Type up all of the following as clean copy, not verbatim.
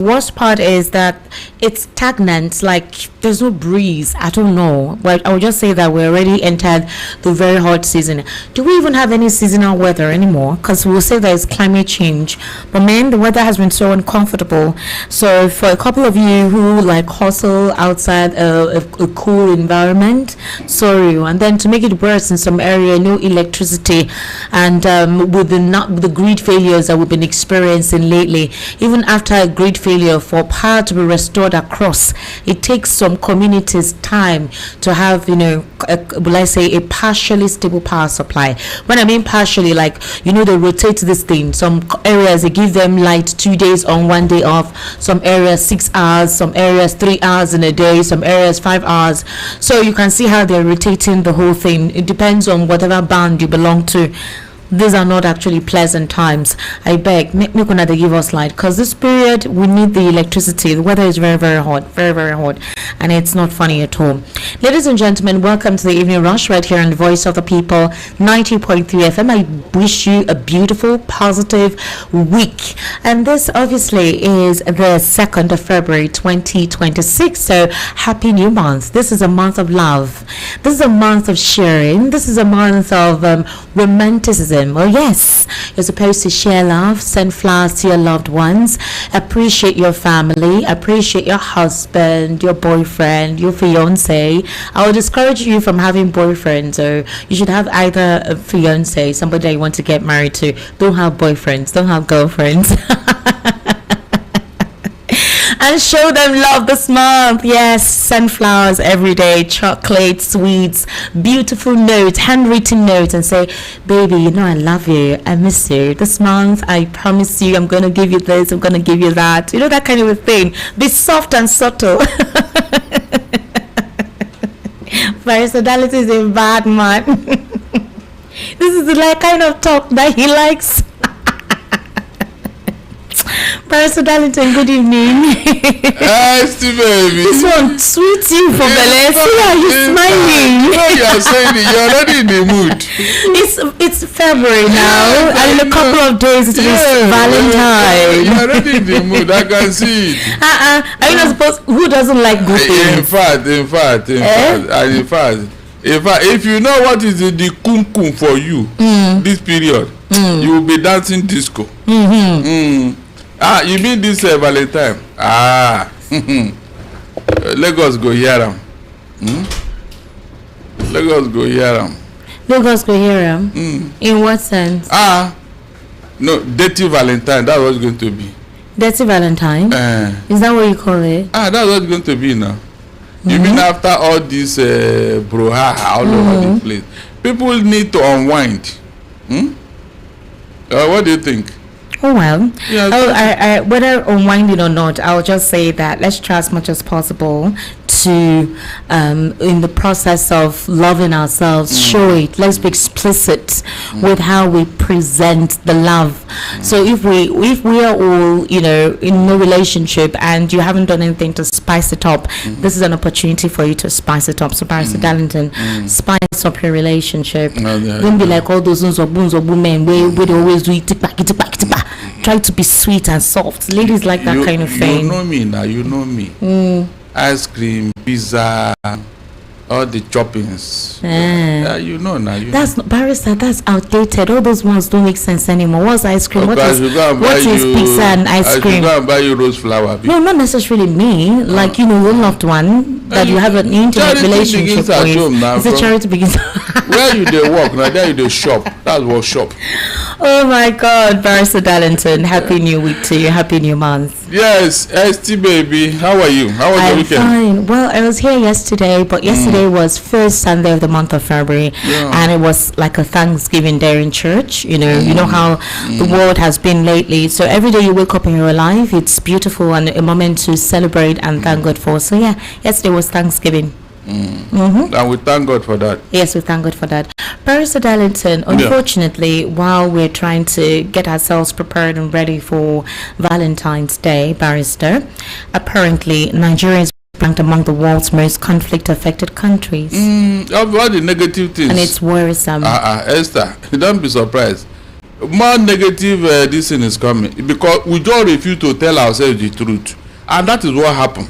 worst part is that it's stagnant, like there's no breeze. I don't know. But I would just say that we already entered the very hot season. Do we even have any seasonal weather anymore? Because we'll say that it's climate change. But man, the weather has been so uncomfortable. So for a couple of you who like hustle outside a cool environment, sorry. And then to make it worse, in some area, no electricity, and with the grid failures that we've been experiencing lately, even after a grid failure for power to be restored across, it takes some communities time to have, will I say, a partially stable power supply. When I mean partially, like, they rotate this thing. Some areas they give them light 2 days on, 1 day off. Some areas 6 hours, some areas 3 hours in a day, some areas 5 hours. So you can see how they're rotating the whole thing. It depends on whatever band you belong to. These are not actually pleasant times. I beg, make una they give us light, because this period we need the electricity. The weather is very, very hot, very, very hot, and it's not funny at all. Ladies and gentlemen, welcome to the Evening Rush right here on the Voice of the People, 90.3 FM. I wish you a beautiful, positive week. And this obviously is the 2nd of February 2026. So happy new month. This is a month of love. This is a month of sharing. This is a month of romanticism. Well, yes, you're supposed to share love, send flowers to your loved ones, appreciate your family, appreciate your husband, your boyfriend, your fiance. I would discourage you from having boyfriends, or you should have either a fiance, somebody that you want to get married to. Don't have boyfriends, don't have girlfriends. And show them love this month. Yes, send flowers every day, chocolate, sweets, beautiful notes, handwritten notes, and say, baby, I love you, I miss you. This month, I promise you, I'm going to give you this, I'm going to give you that. That kind of a thing. Be soft and subtle. Personality is a bad man. This is the kind of talk that he likes. Personality, good evening. Steve, baby. This one sweet you for Bele. See how you smiling. You are saying it. You're already in the mood. It's February now, and in a couple of days it will be Valentine. You're already in the mood. I can see it. Are you not supposed? Who doesn't like good things? In fact, if you know what is the kum for you, this period, you will be dancing disco. You mean this Valentine? Lagos go hear them. Lagos go hear them. Lagos go hear them? In what sense? No, dirty Valentine. That's what it's going to be. Dirty Valentine? Is that what you call it? That's what it's going to be now. You mean after all this brouhaha all over the place, people need to unwind. What do you think? Oh well, I whether unwinding or not, I'll just say that let's try as much as possible to, in the process of loving ourselves, show it. Let's be explicit with how we present the love. So if we are all, in no relationship and you haven't done anything to spice it up, this is an opportunity for you to spice it up. So Barrister Darlington, spice up your relationship. Don't be like all those men where they always do it. Try to be sweet and soft. Ladies like that kind of thing. You know me now. You know me. Ice cream, pizza, all the choppings. You know now. That's not, Barrister. That's outdated. All those ones don't make sense anymore. What's ice cream? What is pizza and ice cream? I should go and buy you rose flower. No, not necessarily me. Like your loved one that you have an intimate relationship with. It's a charity begins. Where you they work now? There you they shop. That's what shop. Oh my God, Barrister Darlington, happy new week to you, happy new month. Yes, ST baby, how are you? How was your weekend? Fine. Well, I was here yesterday, but yesterday was first Sunday of the month of February, and it was like a Thanksgiving there in church. You know how the world has been lately. So every day you wake up and you're alive, it's beautiful and a moment to celebrate and thank God for. So yeah, yesterday was Thanksgiving. And we thank God for that. Yes, we thank God for that. Barrister Darlington, unfortunately, while we're trying to get ourselves prepared and ready for Valentine's Day, Barrister, apparently Nigeria is ranked among the world's most conflict-affected countries. All the negative things. And it's worrisome. Esther, don't be surprised. more negative this thing is coming because we just refuse to tell ourselves the truth, and that is what happened.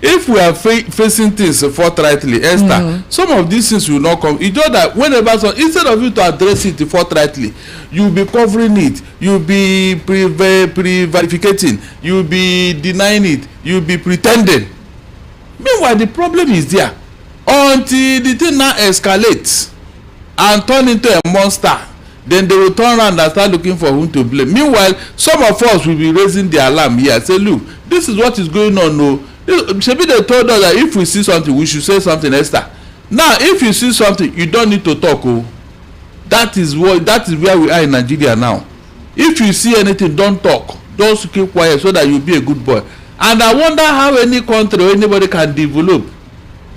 If we are facing things forthrightly, Esther, some of these things will not come. It's just that whenever instead of you to address it forthrightly, you'll be covering it, you'll be prevaricating, you'll be denying it, you'll be pretending. Meanwhile, the problem is there until the thing now escalates and turn into a monster. Then they will turn around and start looking for whom to blame. Meanwhile, some of us will be raising the alarm here. Say, look, this is what is going on. No, maybe they told us that if we see something, we should say something, Esther. Now, if you see something, you don't need to talk. Oh, that is where we are in Nigeria now. If you see anything, don't talk. Just keep quiet so that you'll be a good boy. And I wonder how any country or anybody can develop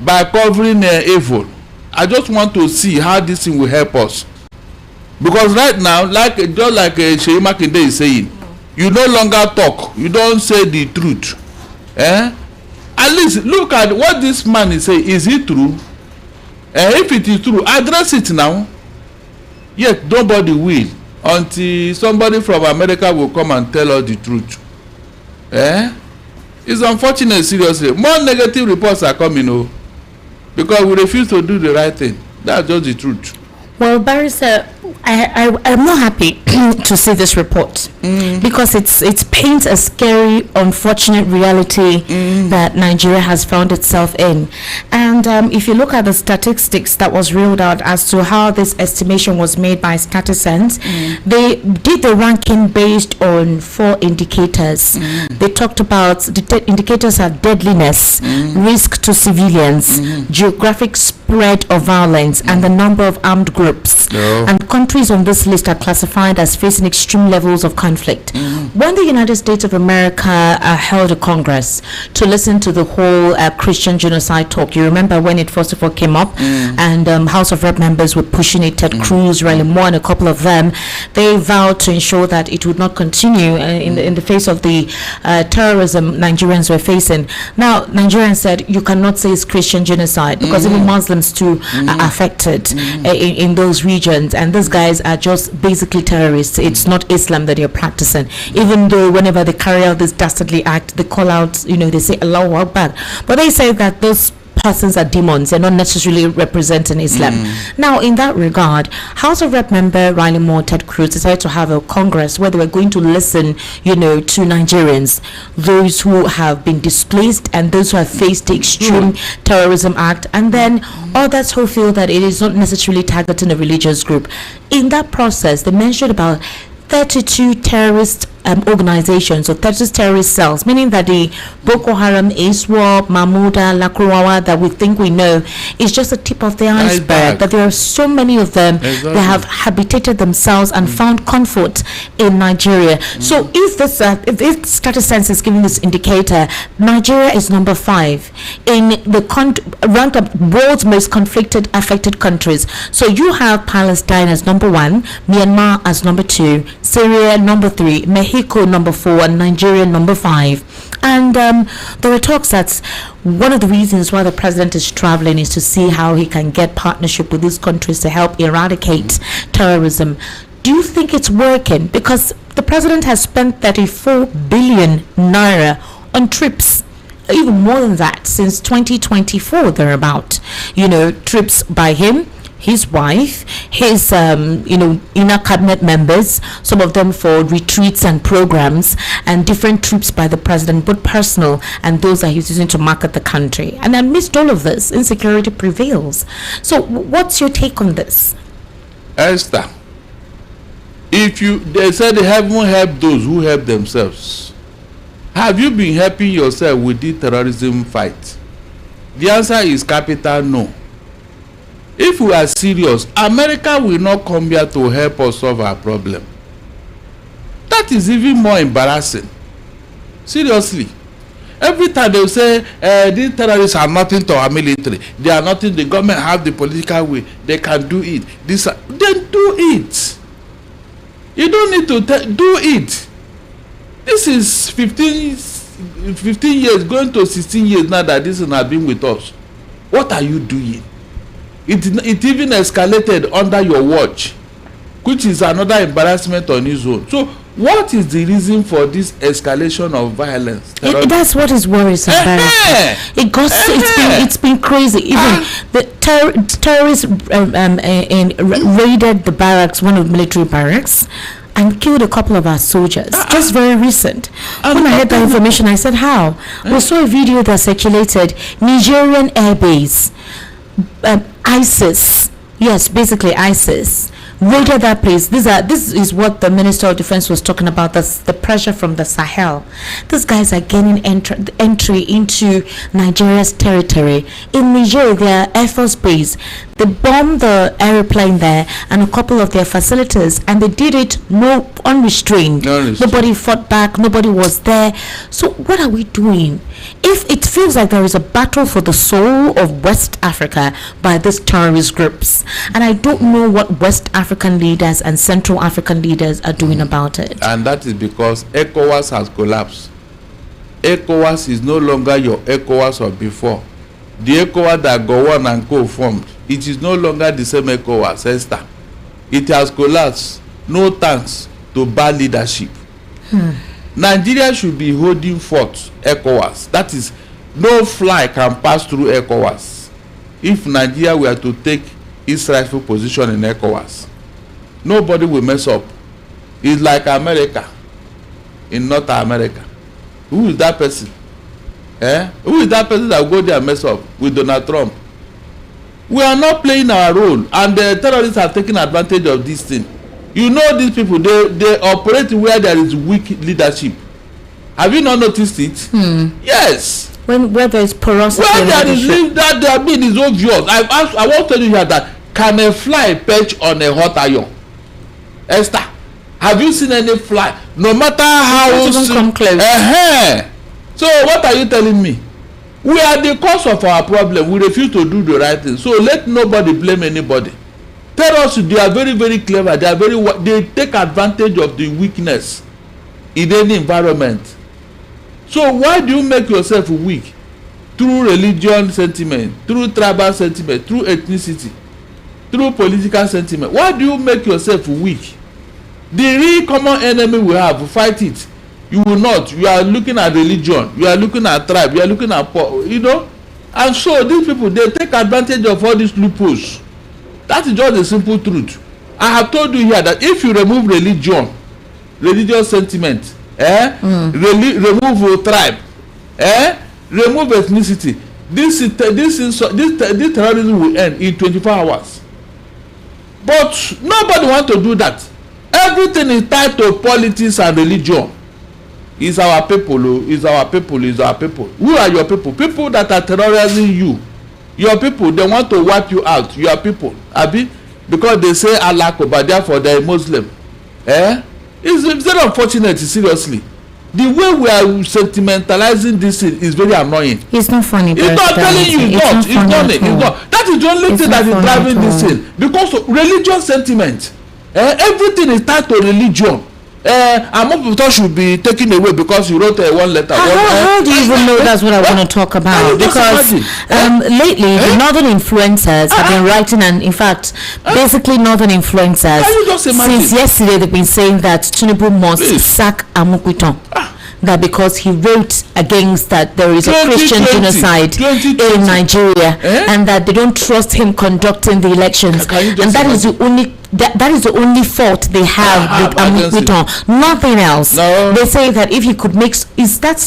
by covering evil. I just want to see how this thing will help us. Because right now, just like Sheyi Makinde is saying, you no longer talk, you don't say the truth. At least look at what this man is saying. Is it true? If it is true, address it now. Yet nobody will until somebody from America will come and tell us the truth. It's unfortunate, seriously. More negative reports are coming, because we refuse to do the right thing. That's just the truth. Well, Barrister, I'm not happy to see this report because it paints a scary, unfortunate reality that Nigeria has found itself in. And if you look at the statistics that was rolled out as to how this estimation was made by StatiSense, they did the ranking based on 4 indicators. They talked about the indicators are deadliness, risk to civilians, geographic spread of violence, and the number of armed groups. And countries on this list are classified as facing extreme levels of conflict. When the United States of America held a Congress to listen to the whole Christian genocide talk, you remember when it first of all came up, and House of Rep members were pushing it, Ted Cruz, Riley Moore, and a couple of them, they vowed to ensure that it would not continue in the face of the terrorism Nigerians were facing. Now, Nigerians said, you cannot say it's Christian genocide because even Muslims too are affected in those regions, and these guys are just basically terrorists. It's not Islam that you're practicing, even though whenever they carry out this dastardly act, they call out, they say Allahu Akbar, but they say that those persons are demons. They're not necessarily representing Islam. Now, in that regard, House of Rep member Riley Moore, Ted Cruz decided to have a Congress where they were going to listen, to Nigerians, those who have been displaced and those who have faced the extreme terrorism act, and then others who feel that it is not necessarily targeting a religious group. In that process, they mentioned about 32 terrorist organizations or 30 terrorist cells, meaning that the Boko Haram, ISWAP, Mahmuda, Lakurawa that we think we know is just the tip of the iceberg, that there are so many of them that have habitated themselves and found comfort in Nigeria. So if this if StatiSense is giving this indicator, Nigeria is number 5 in the ranked up world's most conflicted affected countries. So you have Palestine as number 1, Myanmar as number 2, Syria number 3, Mexico number 4, and Nigeria number 5. And there were talks that one of the reasons why the president is traveling is to see how he can get partnership with these countries to help eradicate terrorism. Do you think it's working? Because the president has spent 34 billion naira on trips, even more than that, since 2024 thereabout. Trips by him, his wife, his inner cabinet members, some of them for retreats and programs, and different trips by the president, both personal and those that he's using to market the country. And amidst all of this, insecurity prevails. So what's your take on this? Esther, they said they haven't helped those who help themselves. Have you been helping yourself with the terrorism fight? The answer is capital no. If we are serious, America will not come here to help us solve our problem. That is even more embarrassing. Seriously. Every time they say these terrorists are nothing to our military, they are nothing, the government have the political will, they can do it. Then do it. You don't need to do it. This is 15 years, going to 16 years now that this has been with us. What are you doing? It even escalated under your watch. which is another embarrassment on its own. So what is the reason for this escalation of violence? That's what is worrisome. It's been crazy. Even the terrorists raided the barracks, one of the military barracks, and killed a couple of our soldiers. Just very recent. When I heard that information, I said, how? We saw a video that circulated. Nigerian air base, ISIS. Yes, basically ISIS raided that place. This is what the Minister of Defense was talking about. That's the pressure from the Sahel. These guys are gaining entry into Nigeria's territory. In Niger, their Air Force base, they bombed the airplane there and a couple of their facilities, and they did it unrestrained. Nobody fought back. Nobody was there. So what are we doing? If it feels like there is a battle for the soul of West Africa by these terrorist groups, and I don't know what West African leaders and Central African leaders are doing about it. And that is because ECOWAS has collapsed. ECOWAS is no longer your ECOWAS of before. The ECOWAS that Gowon and Co formed, it is no longer the same ECOWAS, Esther. It has collapsed. No thanks to bad leadership. Nigeria should be holding forth ECOWAS. That is, no fly can pass through ECOWAS. If Nigeria were to take its rightful position in ECOWAS, nobody will mess up. It's like America in North America. Who is that person? Who is that person that will go there and mess up with Donald Trump? We are not playing our role, and the terrorists are taking advantage of this thing. You know, these people, they operate where there is weak leadership. Have you not noticed it? Yes. Where there is porosity, where there is that is obvious. I want to tell you here that, can a fly perch on a hot iron? Esther, have you seen any fly? No matter how come close. So what are you telling me? We are the cause of our problem. We refuse to do the right thing. So let nobody blame anybody. Terrorists, they are very, very clever. They take advantage of the weakness in any environment. So why do you make yourself weak? Through religion sentiment, through tribal sentiment, through ethnicity, through political sentiment. Why do you make yourself weak? The real common enemy we have, fight it. You will not. You are looking at religion, you are looking at tribe, you are looking at and so these people, they take advantage of all these loopholes. That is just the simple truth. I have told you here that if you remove religion, religious sentiment, remove tribe, remove ethnicity, this terrorism will end in 24 hours. But nobody wants to do that. Everything is tied to politics and religion. Is our people. Who are your people? People that are terrorizing you. Your people, they want to wipe you out. Your people, Abi, because they say Allah Akbar, therefore they are Muslim. It's very unfortunate, seriously. The way we are sentimentalizing this is very annoying. It's not funny. It's not telling you it's not. That is the only thing that is driving this thing. Because of religious sentiment. Everything is tied to religion. And more people should be taken away because you wrote one letter. How do you even know that's what I want to talk about? Because lately the northern influencers have been writing, and in fact, basically northern influencers since yesterday they've been saying that Tinubu must sack Amukuton. That because he wrote against that there is a Christian genocide in Nigeria, and that they don't trust him conducting the elections, and that is the only fault they have with Amukuton, nothing else. No. They say that if he could make is what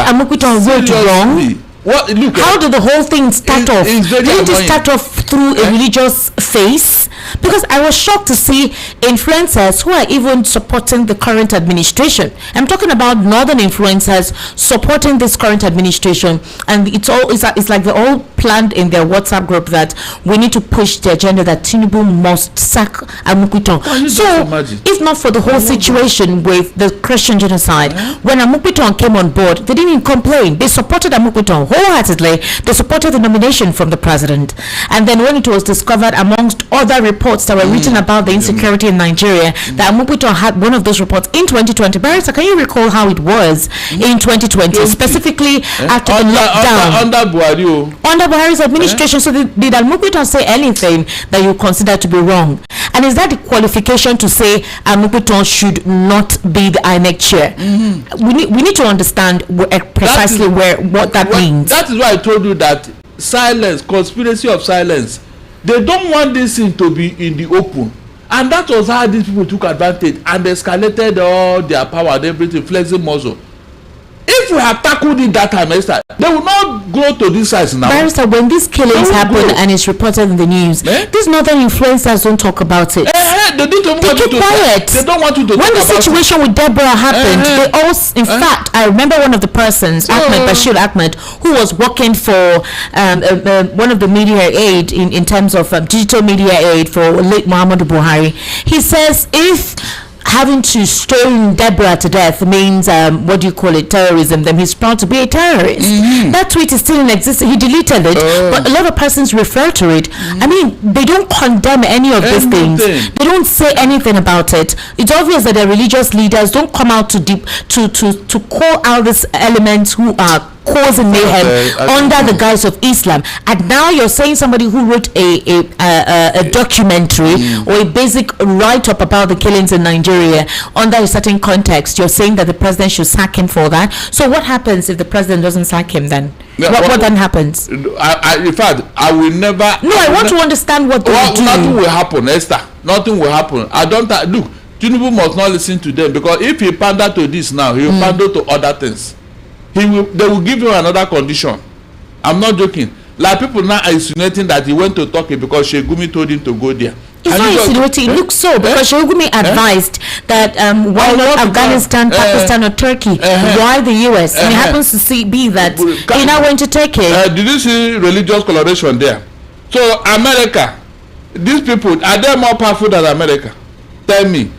Amukuton wrote wrong? How did the whole thing start off? Didn't it start off through a religious face? Because I was shocked to see influencers who are even supporting the current administration. I'm talking about northern influencers supporting this current administration, and it's like they're all planned in their WhatsApp group that we need to push the agenda that Tinubu must sack Amukuton. So if not for the whole situation with the Christian genocide, when Amukuton came on board, they didn't even complain. They supported Amukuton wholeheartedly. They supported the nomination from the president. And then when it was discovered, amongst other reports that were written about the insecurity in Nigeria, that Amukuton had one of those reports in 2020. Barrister, can you recall how it was in 2020, specifically after the lockdown? Under Buhari's administration. So did Amukuton say anything that you consider to be wrong? And is that the qualification to say Amukuton should not be the INEC chair? We need to understand precisely what that means. That is why I told you that silence, conspiracy of silence. They don't want this thing to be in the open. And that was how these people took advantage and escalated all their power and everything, flexing muscle. If we have tackled it that time, Esther, they will not go to this size now. Barrister, when these killings happen and it's reported in the news, these northern influencers don't talk about it. They keep quiet. They don't want you to when talk the situation with Deborah happened, they all, in fact, I remember one of the persons, Bashir Ahmed, who was working for one of the media aid in terms of digital media aid for late Muhammadu Buhari. He says if having to stone Deborah to death means terrorism, then he's proud to be a terrorist. That tweet is still in existence. He deleted it, but a lot of persons refer to it. I mean, they don't condemn any of these things. They don't say anything about it. It's obvious that the religious leaders don't come out to call out these elements who are causing mayhem under the guise of Islam. And now you're saying somebody who wrote a documentary or a basic write-up about the killings in Nigeria under a certain context, you're saying that the president should sack him for that. So what happens if the president doesn't sack him then? What then happens? In fact, I will never... No, I want to understand what they will do. Nothing will happen, Esther. Nothing will happen. Look, Tinubu must not listen to them, because if he pander to this now, he will pander to other things. They will give him another condition. I'm not joking. Like, people now are insinuating that he went to Turkey because Shegumi told him to go there. It's not insinuating. It looks so, because Shegumi advised that why not Afghanistan, Pakistan, or Turkey? Why the US? And it happens to be that he now went to Turkey. Did you see religious coloration there? So America, these people, are they more powerful than America? Tell me,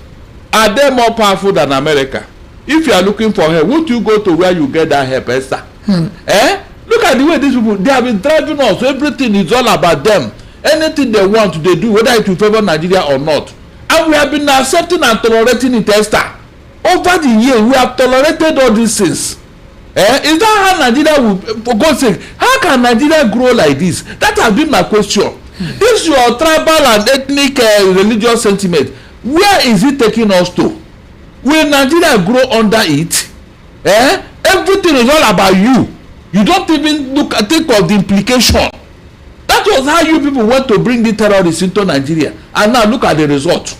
are they more powerful than America? If you are looking for help, would you go to where you get that help, Esther? Look at the way these people, they have been driving us. Everything is all about them. Anything they want, they do, whether it will favor Nigeria or not. And we have been accepting and tolerating it, Esther. Over the years, we have tolerated all these things. Is that how Nigeria will, for God's sake, how can Nigeria grow like this? That has been my question. This your tribal and ethnic religious sentiment. Where is it taking us to? Will Nigeria grow under it? Everything is all about you. You don't even think of the implication. That was how you people went to bring the terrorists into Nigeria, and now look at the result.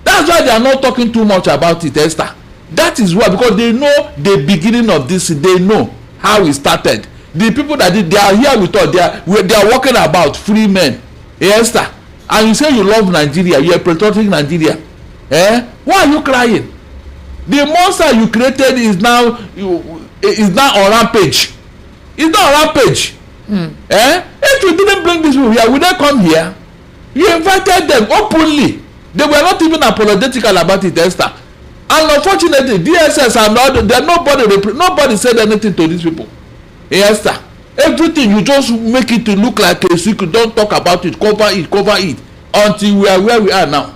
That's why they are not talking too much about it, Esther. That is why, because they know the beginning of this. They know how it started. The people that they are here with us. They are walking about free men, Esther. And you say you love Nigeria, you are patriotic Nigeria. Why are you crying? The monster you created is now on rampage. It's not on rampage. If you didn't bring these people here, would they come here? You invited them openly. They were not even apologetical about it, Esther. And unfortunately, DSS and all, nobody said anything to these people. Esther, everything you just make it to look like a secret. Don't talk about it. Cover it until we are where we are now.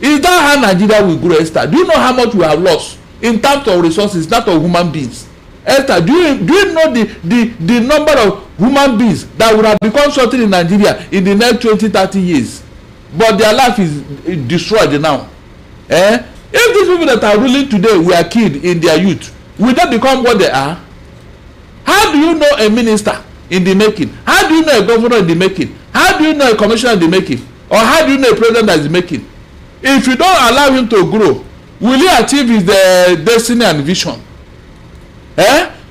Is that how Nigeria will grow, Esther? Do you know how much we have lost in terms of resources, that of human beings? Esther, do you know the number of human beings that would have become something in Nigeria in the next 20-30 years? But their life is destroyed now. If these people that are ruling today were killed in their youth, will they become what they are? How do you know a minister in the making? How do you know a governor in the making? How do you know a commissioner in the making? Or how do you know a president that is making? If you don't allow him to grow, will he achieve his destiny and vision?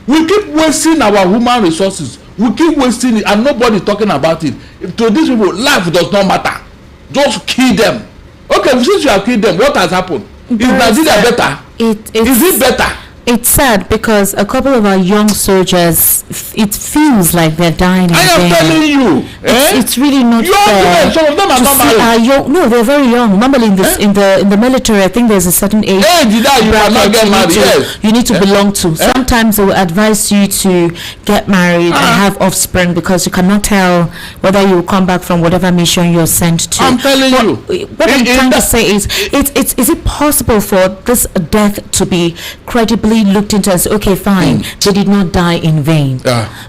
We keep wasting our human resources. We keep wasting it, and nobody talking about it. To these people, life does not matter. Just kill them. Okay, since you have killed them, what has happened? Is Nigeria better? Is it better? It's sad because a couple of our young soldiers, it feels like they're dying. I am telling you, it's really not fair. Some of them are not married. No, they're very young. Normally in the military, I think there's a certain age you cannot get married. Yes. You need to belong to. Sometimes they will advise you to get married and have offspring, because you cannot tell whether you will come back from whatever mission you're sent to. I'm telling you. What I'm trying to say is it possible for this death to be credibly we looked into and said, okay, fine, they did not die in vain?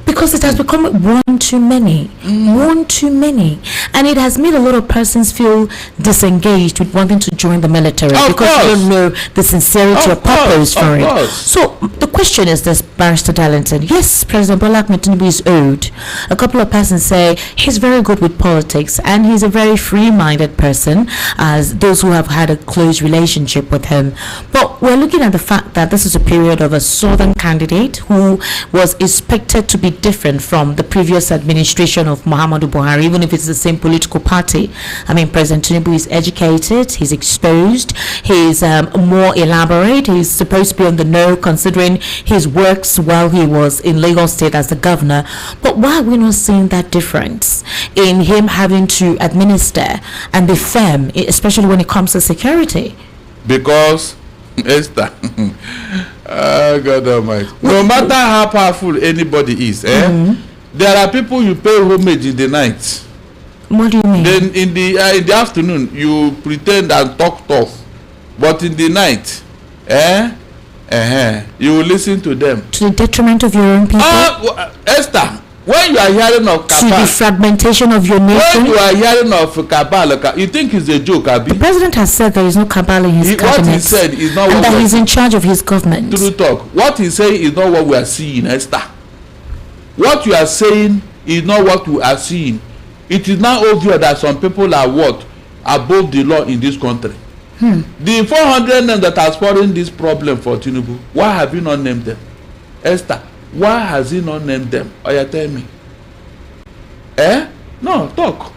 Because it has become one too many, and it has made a lot of persons feel disengaged with wanting to join the military because they don't know the sincerity or purpose for it. So the question is this, Barrister Darlington. Yes, President Bola Ahmed Tinubu is old. A couple of persons say he's very good with politics and he's a very free-minded person, as those who have had a close relationship with him. But we're looking at the fact that this is a period of a southern candidate who was expected to be different from the previous administration of Muhammadu Buhari, even if it's the same political party. I mean, President Tinubu is educated, he's exposed, he's more elaborate, he's supposed to be on the know considering his works while he was in Lagos State as the governor. But why are we not seeing that difference in him having to administer and be firm, especially when it comes to security? Because Esther, God Almighty, no matter how powerful anybody is, there are people you pay homage in the night. What do you mean? Then in the afternoon you pretend and talk tough, but in the night, you will listen to them to the detriment of your own people. Esther, when you are hearing of cabal, to the fragmentation of your nation. when you are hearing of cabal, you think it's a joke, Abi? The president has said there is no cabal in his cabinet. What he said is not and what that he's in charge of his government. True talk. What he saying is not what we are seeing, Esther. What you are saying is not what we are seeing. It is now obvious that some people are above the law in this country. The 400 names that are spoiling this problem for Tinubu, why have you not named them? Esther, why has he not named them? You tell me. No, talk.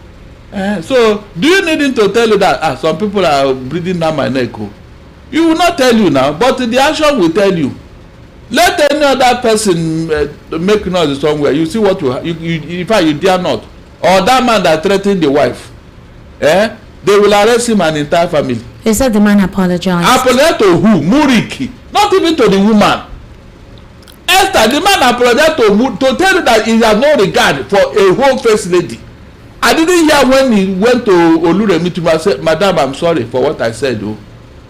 So, do you need him to tell you that some people are breathing down my neck? He will not tell you now, but the action will tell you. Let any other person make noise somewhere. You see what you in fact you dare not. Or that man that threatened the wife. They will arrest him and entire family. He said the man apologized. Apologize to who? Muriki. Not even to the woman. Esther, the man apologized to tell you that he has no regard for a whole first lady. I didn't hear when he went to Oluremi to say, Madam, I'm sorry for what I said. Oh,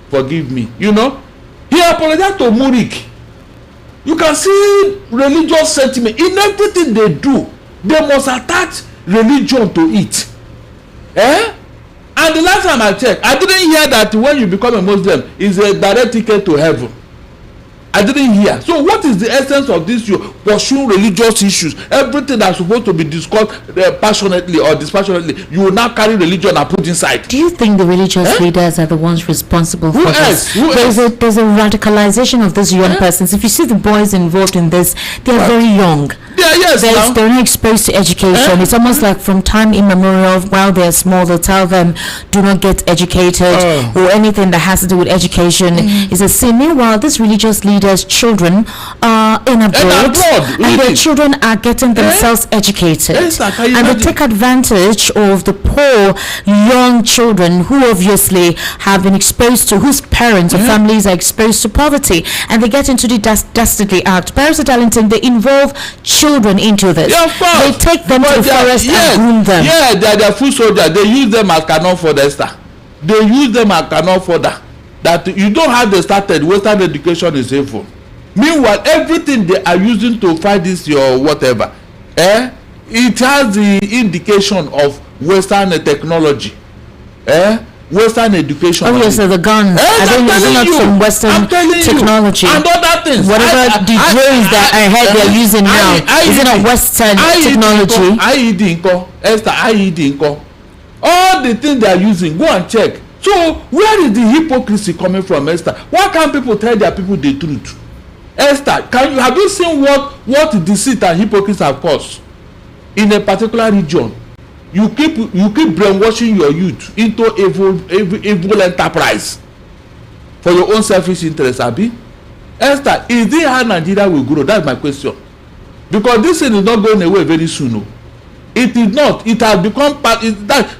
forgive me. You know, he apologized to Muriki. You can see religious sentiment in everything they do. They must attach religion to it. And the last time I checked, I didn't hear that when you become a Muslim is a direct ticket to heaven. I didn't hear. So what is the essence of this? You pursue religious issues. Everything that's supposed to be discussed passionately or dispassionately, you will now carry religion and put inside. Do you think the religious leaders are the ones responsible for this? There's a radicalization of these young persons. If you see the boys involved in this, they are very young. They're not exposed to education. It's almost like from time immemorial, while they're small, they'll tell them, do not get educated, or anything that has to do with education is a sin. Meanwhile, these religious leaders' children are in abroad and their children are getting themselves educated. And they take advantage of the poor young children who obviously have been exposed to, whose parents or families are exposed to poverty, and they get into the dastardly act. Barrister Darlington, they involve children into this. They take them to the forest and groom them. Yeah, they are their food soldiers. They use them as cannot fodder. They use them as cannot fodder. That you don't have the started Western education is sinful. Meanwhile, everything they are using to fight this your whatever, it has the indication of Western technology. Western education. Obviously, the guns are not from Western technology. And other things. Whatever the drones that I heard they're using now, is it a Western technology? IED. All the things they are using, go and check. So, where is the hypocrisy coming from, Esther? Why can't people tell their people the truth? Esther, have you seen what deceit and hypocrisy have caused in a particular region? You keep brainwashing your youth into evil enterprise for your own selfish interest, Abi. Esther, is this how Nigeria will grow? That's my question. Because this thing is not going away very soon. No. It is not. It has become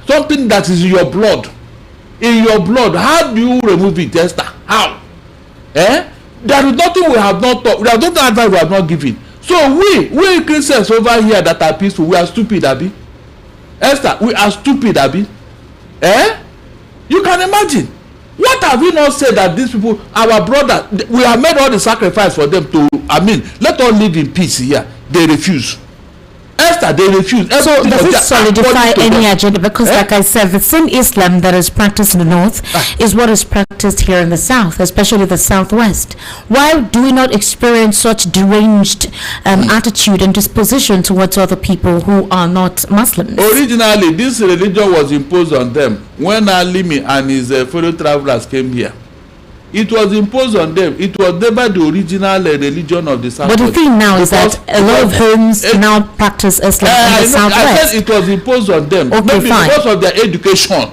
something that is in your blood. In your blood, how do you remove it, Esther? How? There is nothing we have not taught. There is nothing advice we have not given. So we Christians over here that are peaceful, we are stupid, Abi. Esther, we are stupid, Abi. You can imagine. What have we not said that these people, our brothers, we have made all the sacrifice for them to, let us live in peace here. They refuse. Esther, they refuse. So does it solidify any agenda? Because like I said, the same Islam that is practiced in the north is what is practiced here in the south, especially the southwest. Why do we not experience such deranged attitude and disposition towards other people who are not Muslims? Originally, this religion was imposed on them when Alimi and his fellow travelers came here. It was imposed on them. It was never the original religion of the South. But the thing now is that a lot of homes now practice Islam in the Southwest. I said it was imposed on them. Okay, maybe fine. Because of their education.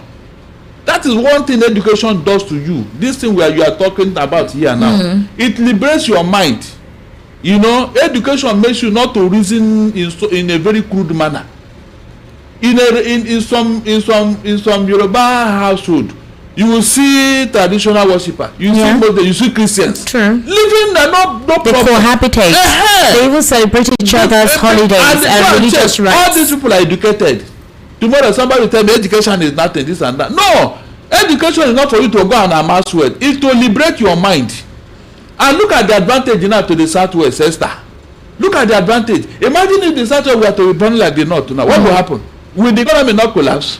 That is one thing education does to you. This thing where you are talking about here now. It liberates your mind. You know, education makes you not to reason in a very crude manner. In some Yoruba household, you will see traditional worshippers. You see Muslims, you see Christians. True. Living no they problem. They cohabitate. They even celebrate each other's holidays and religious rights. All these people are educated. Tomorrow somebody will tell me education is nothing, this and that. No, education is not for you to go and amass wealth. It's to liberate your mind. And look at the advantage now to the southwest, Esther. Look at the advantage. Imagine if the southwest were to be born like the north now. What will happen? Will the economy not collapse?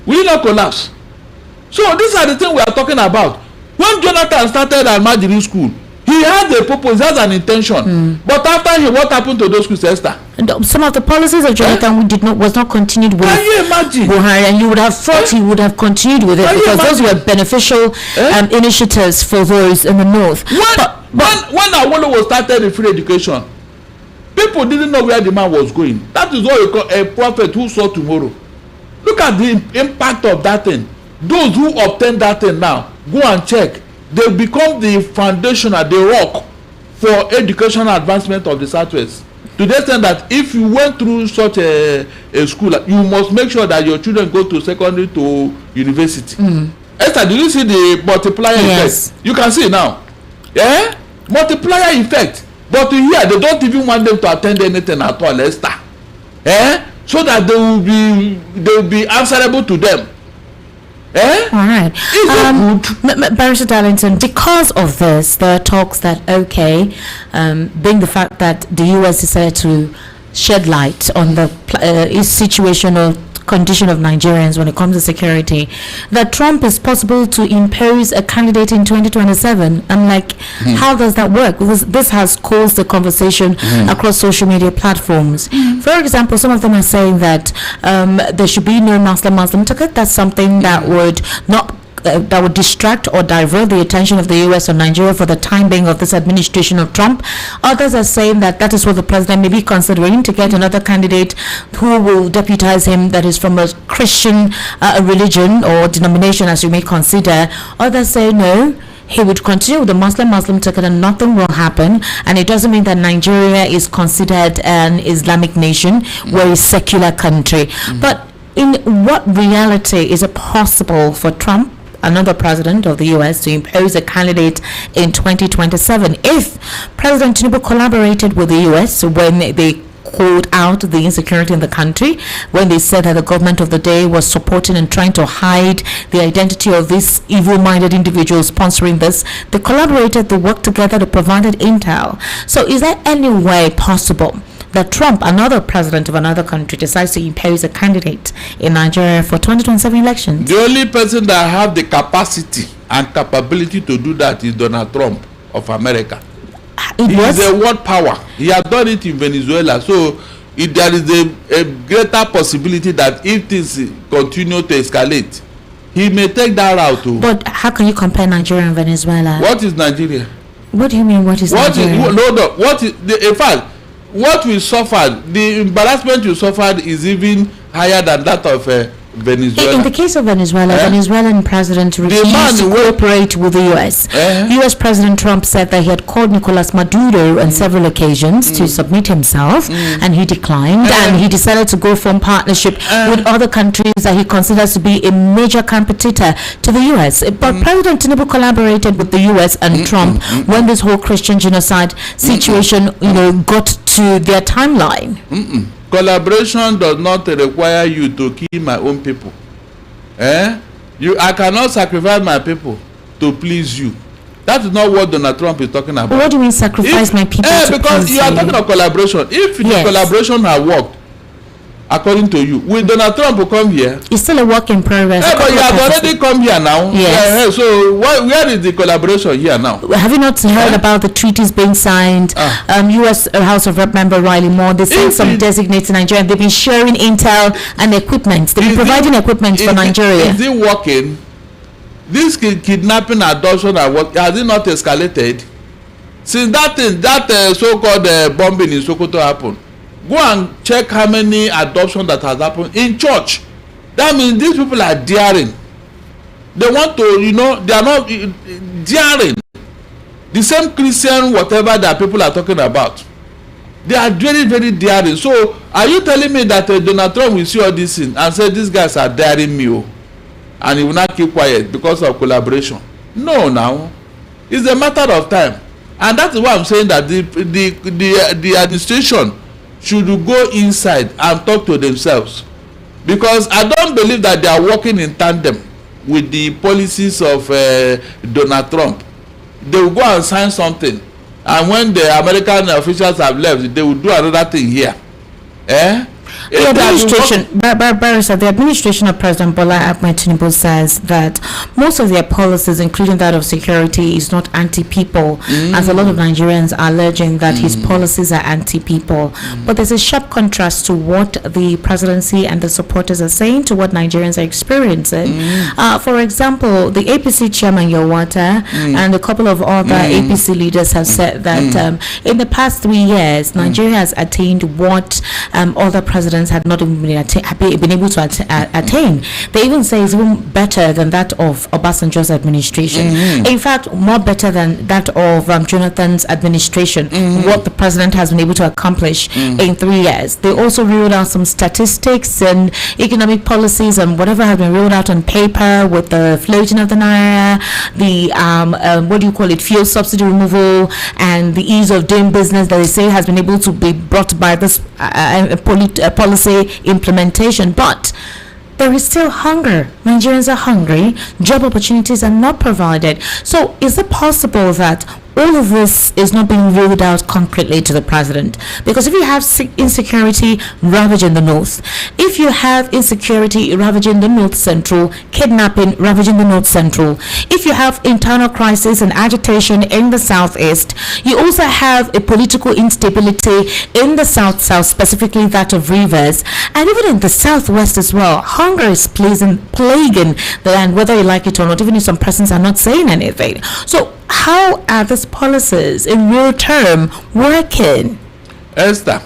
Will it not collapse? So these are the things we are talking about. When Jonathan started Almajiri school, he had a purpose, he has an intention. But after he, what happened to those schools, Esther? Some of the policies of Jonathan was not continued with. Can you imagine? Buhari, and you would have thought he would have continued with it because those were beneficial initiatives for those in the north. When Awolowo started the free education, people didn't know where the man was going. That is what we call a prophet who saw tomorrow. Look at the impact of that thing. Those who obtain that thing now, go and check. They become the foundation and the rock for educational advancement of the Southwest. To the extent that if you went through such a school, you must make sure that your children go to secondary to university. Esther, do you see the multiplier effect? You can see now. Multiplier effect. But here, they don't even want them to attend anything at all, Esther. So that they will be answerable to them. All right. Barrister Darlington, because of this, there are talks that, being the fact that the U.S. decided to shed light on the situation or condition of Nigerians when it comes to security, that Trump is possible to impose a candidate in 2027. I'm like, how does that work? Because this has caused the conversation across social media platforms. For example, some of them are saying that there should be no Muslim ticket. That's something that would not that would distract or divert the attention of the U.S. or Nigeria for the time being of this administration of Trump. Others are saying that that is what the president may be considering, to get another candidate who will deputize him that is from a Christian religion or denomination, as you may consider. Others say no, he would continue with the Muslim ticket and nothing will happen, and it doesn't mean that Nigeria is considered an Islamic nation. We're a secular country. But in what reality is it possible for Trump, another president of the U.S., to impose a candidate in 2027 if President Tinubu collaborated with the U.S. when they called out the insecurity in the country, when they said that the government of the day was supporting and trying to hide the identity of these evil-minded individuals sponsoring this? They collaborated, they worked together, they provided intel. So is there any way possible that Trump, another president of another country, decides to impose a candidate in Nigeria for 2027 elections? The only person that have the capacity and capability to do that is Donald Trump of America. He is a world power. He has done it in Venezuela. So if there is a greater possibility that if things continue to escalate, he may take that route too. But how can you compare Nigeria and Venezuela? What is Nigeria? What do you mean, what is Nigeria? In fact, what we suffered, the embarrassment you suffered is even higher than that of Venezuela. In the case of Venezuela, Venezuelan president refused to cooperate with the U.S. U.S. President Trump said that he had called Nicolas Maduro on several occasions to submit himself, and he declined, and he decided to go from partnership with other countries that he considers to be a major competitor to the U.S. But President Tinubu collaborated with the U.S. and Trump when this whole Christian genocide situation, got to their timeline. Collaboration does not require you to kill my own people. I cannot sacrifice my people to please you. That is not what Donald Trump is talking about. What do you mean sacrifice my people to because please you are you? talking of collaboration. If the collaboration had worked, according to you, will Donald Trump come here? It's still a work in progress. But you have already come here now. Yes. So where is the collaboration here now? Have you not heard about the treaties being signed? U.S. House of Rep member Riley Moore, they sent some designated Nigerians. They've been sharing intel and equipment. They've been providing equipment for Nigeria. Is it working? This kidnapping, adoption, and what has it not escalated? Since that so-called bombing in Sokoto happened, go and check how many adoption that has happened in church. That means these people are daring. They want to, they are not daring. The same Christian, whatever that people are talking about, they are very, very daring. So, are you telling me that Donald Trump will see all these things and say these guys are daring me, and he will not keep quiet because of collaboration? No, now it's a matter of time, and that is why I'm saying that the administration should go inside and talk to themselves, because I don't believe that they are working in tandem with the policies of Donald Trump. They will go and sign something, and when the American officials have left, they will do another thing here. The administration of President Bola Ahmed Tinubu says that most of their policies, including that of security, is not anti-people, as a lot of Nigerians are alleging that his policies are anti-people. But there's a sharp contrast to what the presidency and the supporters are saying to what Nigerians are experiencing. For example, the APC chairman Yowata and a couple of other APC leaders have said that in the past 3 years, Nigeria has attained what other presidents had not even been able to attain. They even say it's even better than that of Obasanjo's administration. In fact, more better than that of Jonathan's administration, what the president has been able to accomplish in 3 years. They also rolled out some statistics and economic policies and whatever has been rolled out on paper with the floating of the naira, the fuel subsidy removal, and the ease of doing business that they say has been able to be brought by this policy implementation. But there is still hunger. Nigerians are hungry. Job opportunities are not provided. So is it possible that all of this is not being rolled out concretely to the president? Because if you have insecurity ravaging the north, if you have insecurity ravaging the north central, kidnapping ravaging the north central, if you have internal crisis and agitation in the southeast, you also have a political instability in the south, specifically that of Rivers, and even in the southwest as well. Hunger is plaguing the land, whether you like it or not, even if some persons are not saying anything. So how are these policies in real term working? Esther,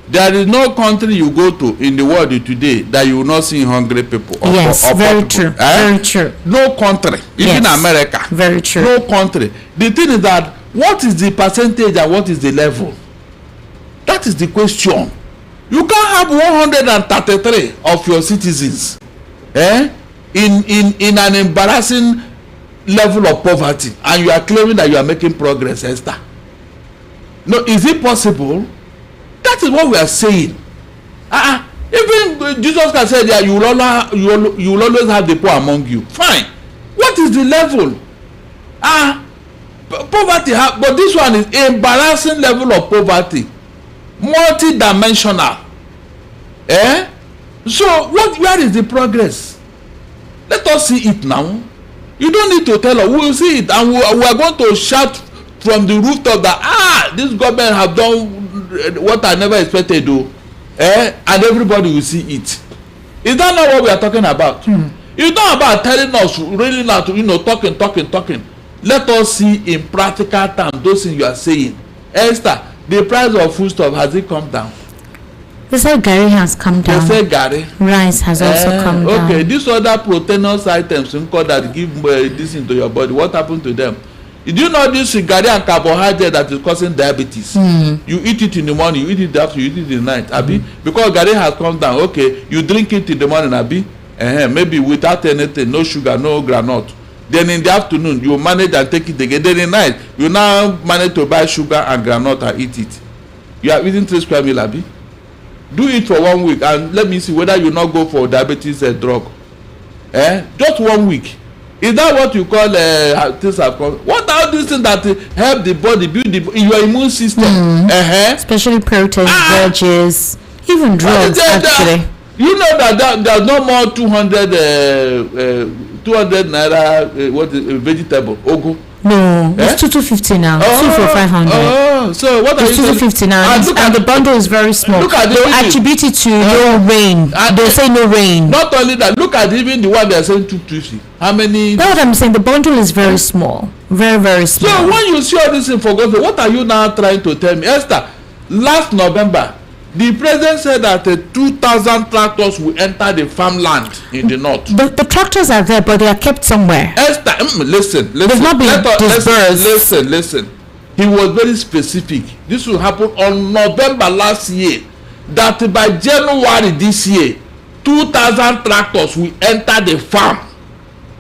there is no country you go to in the world today that you will not see hungry people. Very true. Very true. No country, even America. Very true. No country. The thing is that what is the percentage and what is the level? That is the question. You can't have 133 of your citizens in an embarrassing level of poverty, and you are claiming that you are making progress, Esther. No, is it possible? That is what we are saying. Even Jesus can say that you will always have the poor among you. Fine. What is the level? Poverty, but this one is embarrassing level of poverty, multi-dimensional. So where is the progress? Let us see it now. You don't need to tell us. We will see it, and we are going to shout from the rooftop that this government have done what I never expected to do, and everybody will see it. Is that not what we are talking about? It's not about telling us really not to talking. Let us see in practical terms those things you are saying. Esther, the price of foodstuff, has it come down? They said Gary has come down. They said Gary. Rice has also come down. Okay, these other proteinous items that give this into your body, what happened to them? Did you know this Gary and carbohydrate that is causing diabetes? You eat it in the morning, you eat it after, you eat it in the night, Abi? Because Gary has come down. Okay, you drink it in the morning, Abi? Maybe without anything, no sugar, no granite. Then in the afternoon, you manage and take it again. Then in the night, you now manage to buy sugar and granite and eat it. You are eating 3 square meal, Abi? Do it for 1 week and let me see whether you not go for diabetes drug. Just 1 week. Is that what you call things have come? What are these things that help the body build your immune system? Especially proteins, veggies, even drugs. Actually, you know that there's no more 200 naira vegetable ugu. No, it's 250 now. 2 for 500. So what are you 250 now, and the bundle is very small. Look at they'll attribute it to no rain. They'll say no rain. Not only that, look at even the one they're saying 250. How many? That's what I'm saying. The bundle is very small, very very small. So when you see all this in for God, what are you now trying to tell me, Esther? Last November, the president said that 2,000 tractors will enter the farmland in the north. The tractors are there, but they are kept somewhere. Esther, listen. They've not been dispersed. Listen. He was very specific. This will happen on November last year. That by January this year, 2,000 tractors will enter the farm,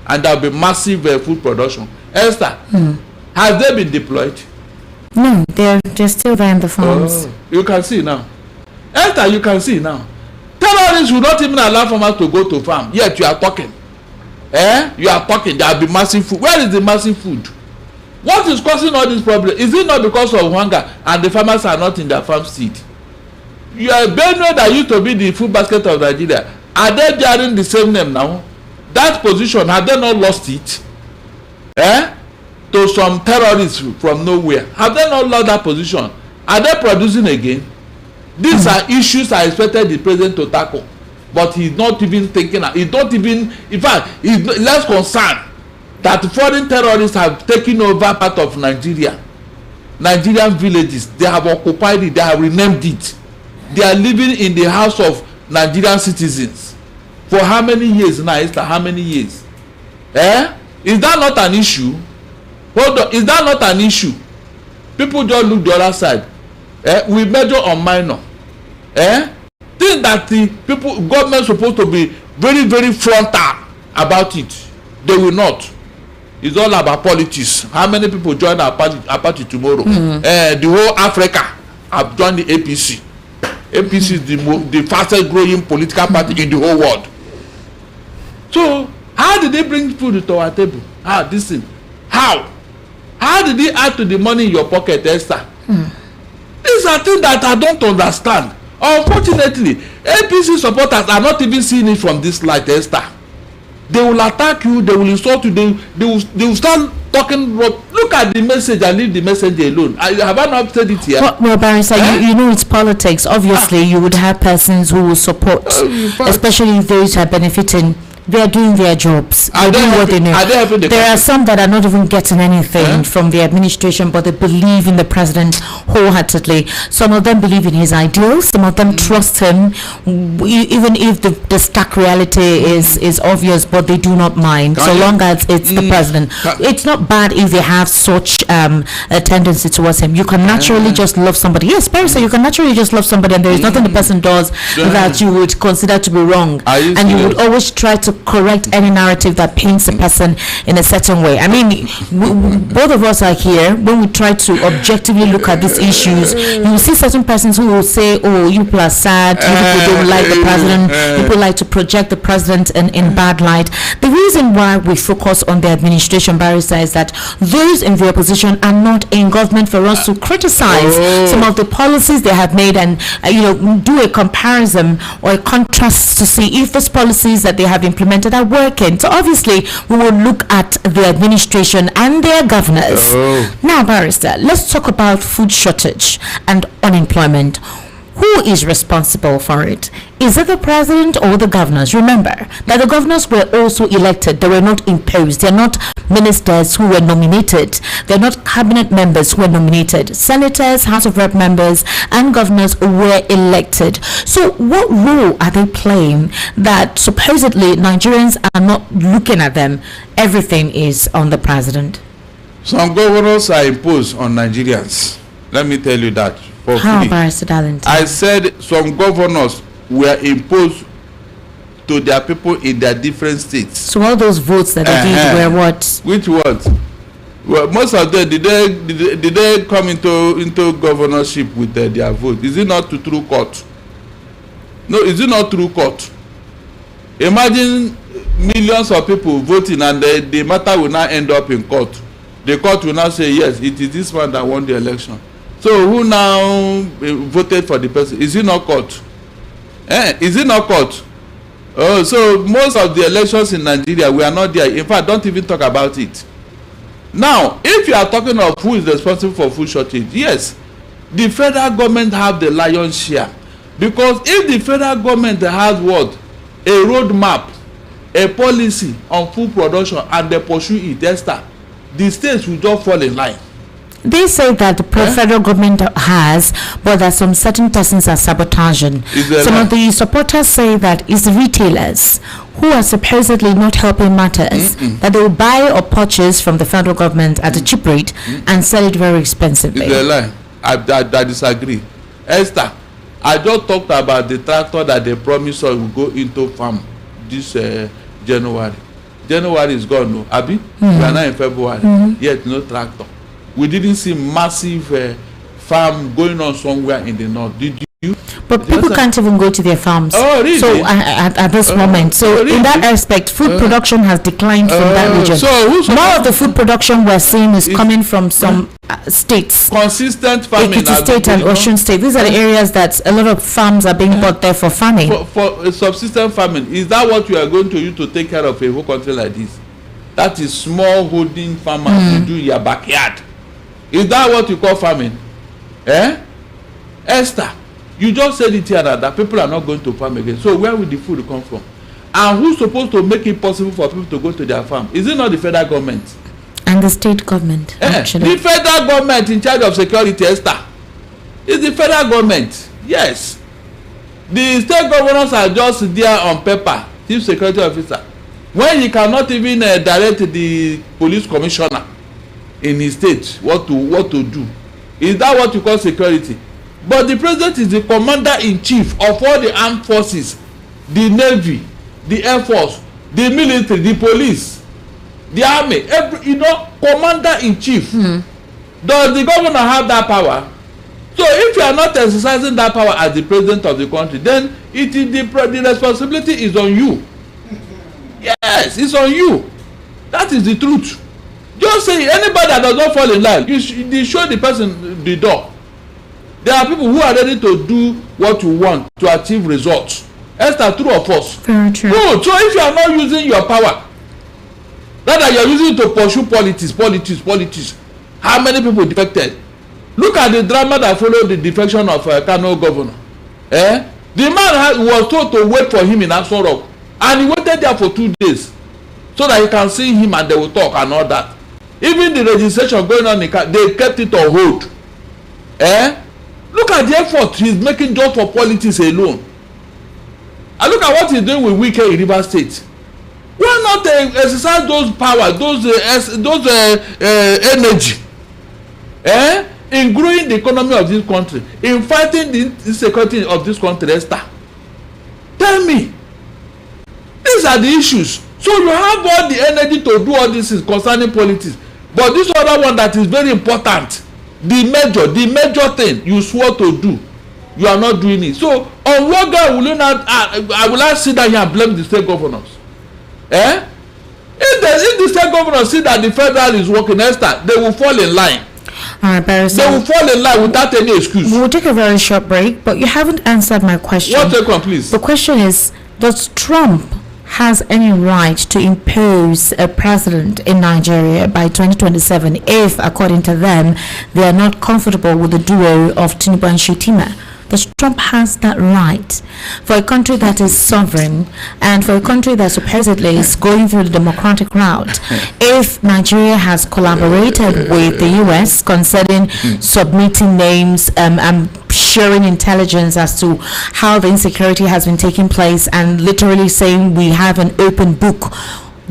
and there will be massive food production. Esther, has they been deployed? No, they're still there in the farms. You can see now. Esther, you can see now. Terrorists will not even allow farmers to go to farm. Yet you are talking. You are talking. There will be massive food. Where is the massive food? What is causing all this problem? Is it not because of hunger and the farmers are not in their farm seed? You are Benue that used to be the food basket of Nigeria. Are they bearing the same name now? That position, have they not lost it? To some terrorists from nowhere. Have they not lost that position? Are they producing again? These are issues I expected the president to tackle, but he's not even thinking. He's not even, in fact, he's less concerned that foreign terrorists have taken over part of Nigeria. Nigerian villages, they have occupied it, they have renamed it. They are living in the house of Nigerian citizens. For how many years now? How many years? Is that not an issue? Hold on, is that not an issue? People just look the other side. We measure on minor. Think that the people, government supposed to be very, very frontal about it. They will not. It's all about politics. How many people join our party tomorrow? The whole Africa have joined the APC. APC is the fastest growing political party in the whole world. So how did they bring food to our table? This thing. How did they add to the money in your pocket, Esther? These are things that I don't understand. Unfortunately, APC supporters are not even seeing it from this light, Esther. They will attack you, they will insult you, they will start talking. Look at the message and leave the message alone. Have I not said it here? Well, Barrister, you know it's politics. Obviously, you would have persons who will support, especially those who are benefiting. They are doing their jobs. They're doing what they know. There are some that are not even getting anything from the administration, but they believe in the president wholeheartedly. Some of them believe in his ideals. Some of them trust him, even if the stark reality is obvious, but they do not mind, so long as it's the president. It's not bad if they have such a tendency towards him. You can naturally just love somebody. Yes, Barrister, you can naturally just love somebody, and there is nothing the person does that you would consider to be wrong, and you would always try to correct any narrative that paints a person in a certain way. I mean, both of us are here. When we try to objectively look at these issues, you will see certain persons who will say, oh, you people are sad, you people don't like the president, people like to project the president in bad light. The reason why we focus on the administration, Barrister, is that those in the opposition are not in government for us to criticize some of the policies they have made and do a comparison or a contrast to see if those policies that they have implemented are working. So obviously we will look at the administration and their governors. Now, Barrister, let's talk about food shortage and unemployment. Who is responsible for it? Is it the president or the governors? Remember that the governors were also elected. They were not imposed. They're not ministers who were nominated. They're not cabinet members who were nominated. Senators, House of Rep members, and governors were elected. So what role are they playing that supposedly Nigerians are not looking at them? Everything is on the president. Some governors are imposed on Nigerians. Let me tell you that. How, Barrister Darlington? I said some governors were imposed to their people in their different states. So all those votes that they did were what? Which ones? Well, most of them did they come into governorship with their vote? Is it not through court? No, is it not through court? Imagine millions of people voting, and the matter will now end up in court. The court will now say, yes, it is this man that won the election. So who now voted for the person? Is it not court? Is it not court? Oh, so most of the elections in Nigeria, we are not there. In fact, don't even talk about it. Now, if you are talking of who is responsible for food shortage, yes, the federal government have the lion's share. Because if the federal government has what? A roadmap, a policy on food production, and they pursue it, the states will just fall in line. They say that the federal government has, but that some certain persons are sabotaging. Some of the supporters say that it's the retailers who are supposedly not helping matters, that they will buy or purchase from the federal government at a cheap rate and sell it very expensively. It's a lie. I disagree. Esther, I just talked about the tractor that they promised us will go into farm this January. January is gone, no? Abi? We are now in February. Yet no tractor. We didn't see massive farm going on somewhere in the north. Did you? But people can't even go to their farms. Oh, really? So at this moment, so really? In that aspect, food production has declined from that region. So more of the food production we're seeing is coming from some states. Consistent farming. Ekiti State and Osun State. These are the areas that a lot of farms are being bought there for farming. For subsistence farming, is that what you are going to use to take care of a whole country like this? That is small holding farmers to do in your backyard. Is that what you call farming? Esther, you just said it here that people are not going to farm again. So where will the food come from? And who's supposed to make it possible for people to go to their farm? Is it not the federal government? And the state government, actually. The federal government in charge of security, Esther. It's the federal government. Yes. The state governors are just there on paper, chief security officer. When he cannot even direct the police commissioner in his state what to do. Is that what you call security? But the president is the commander-in-chief of all the armed forces, the navy, the air force, the military, the police, the army, commander-in-chief. Does the governor have that power? So if you are not exercising that power as the president of the country, then it is the responsibility is on you. Yes, it's on you. That is the truth. Just say anybody that does not fall in line, you show the person the door. There are people who are ready to do what you want to achieve results. Esther, true or false? Very true. Good. So if you are not using your power, rather you are using it to pursue politics, how many people defected? Look at the drama that followed the defection of Kano governor. The man was told to wait for him in Aso Rock, and he waited there for 2 days so that he can see him and they will talk and all that. Even the registration going on, they kept it on hold. Look at the effort he's making just for politics alone. And look at what he's doing with Wike in River State. Why not exercise those powers, those energy, in growing the economy of this country, in fighting the insecurity of this country, Esther? Tell me. These are the issues. So you have all the energy to do all this concerning politics. But this other one that is very important, the major thing you swore to do, you are not doing it. So on what ground will you not? I will not sit down here and blame the state governors. If the state governors see that the federal is working, Esther, they will fall in line. All right, Barry, they will fall in line without any excuse. We'll take a very short break, but you haven't answered my question. One second, please. The question is, does Trump has any right to impose a president in Nigeria by 2027 if, according to them, they are not comfortable with the duo of Tinubu and Shettima? Does Trump has that right for a country that is sovereign and for a country that supposedly is going through the democratic route? If Nigeria has collaborated with the US concerning submitting names and sharing intelligence as to how the insecurity has been taking place and literally saying we have an open book,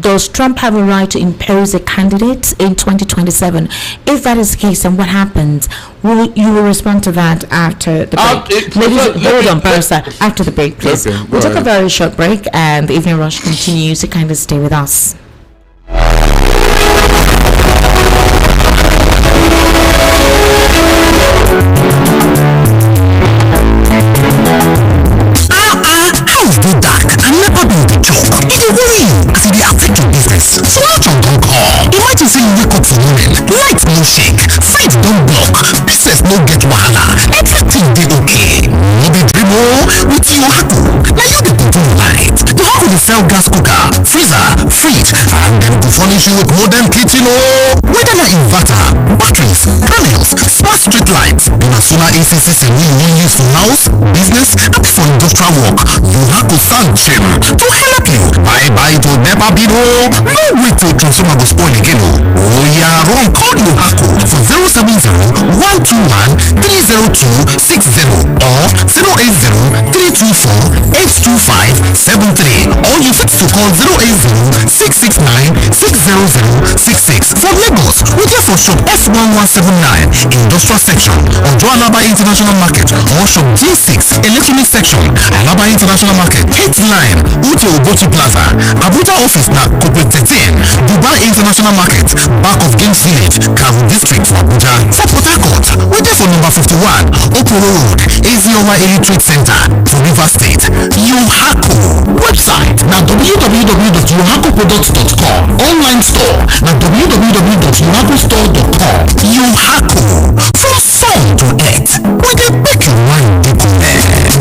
does Trump have a right to impose a candidate in 2027? If that is the case, then what happens? You will respond to that after the break. Hold on, Barrister. After the break, please. Okay, we'll take a very short break, and the Evening Rush continues. So kindly stay with us. How is it dark? I'm not able to talk. It is worrying. original AC system wey you wan use for house, business, and for industrial work. Yohaco stand chim to help you. Buy to never be no. No wait till transformer go spoil again. Oh yeah, run call Yohaco for 070-121-30260 or 080-324-82573. Or you fit to call 080-669-60066. For Lagos, we dey for shop F1179 Industrial Section, Ojo Alaba International Market, or shop G6 Electronic Section, Alaba International Market, 8th line, Ute Obochi Plaza, Abuja office na Corporate 13, Dubai International Market, back of Games Village, Kavu District for Abuja. For Port Harcourt, we dey for number 51, Okoro Road, Eziowa Eri Trade Center, for Rivers State. Yohaco website na www.yohacoproducts.com. Online store na www.yohacostore.com. Yohaco, from sun to earth, we dey make your mind dey connect.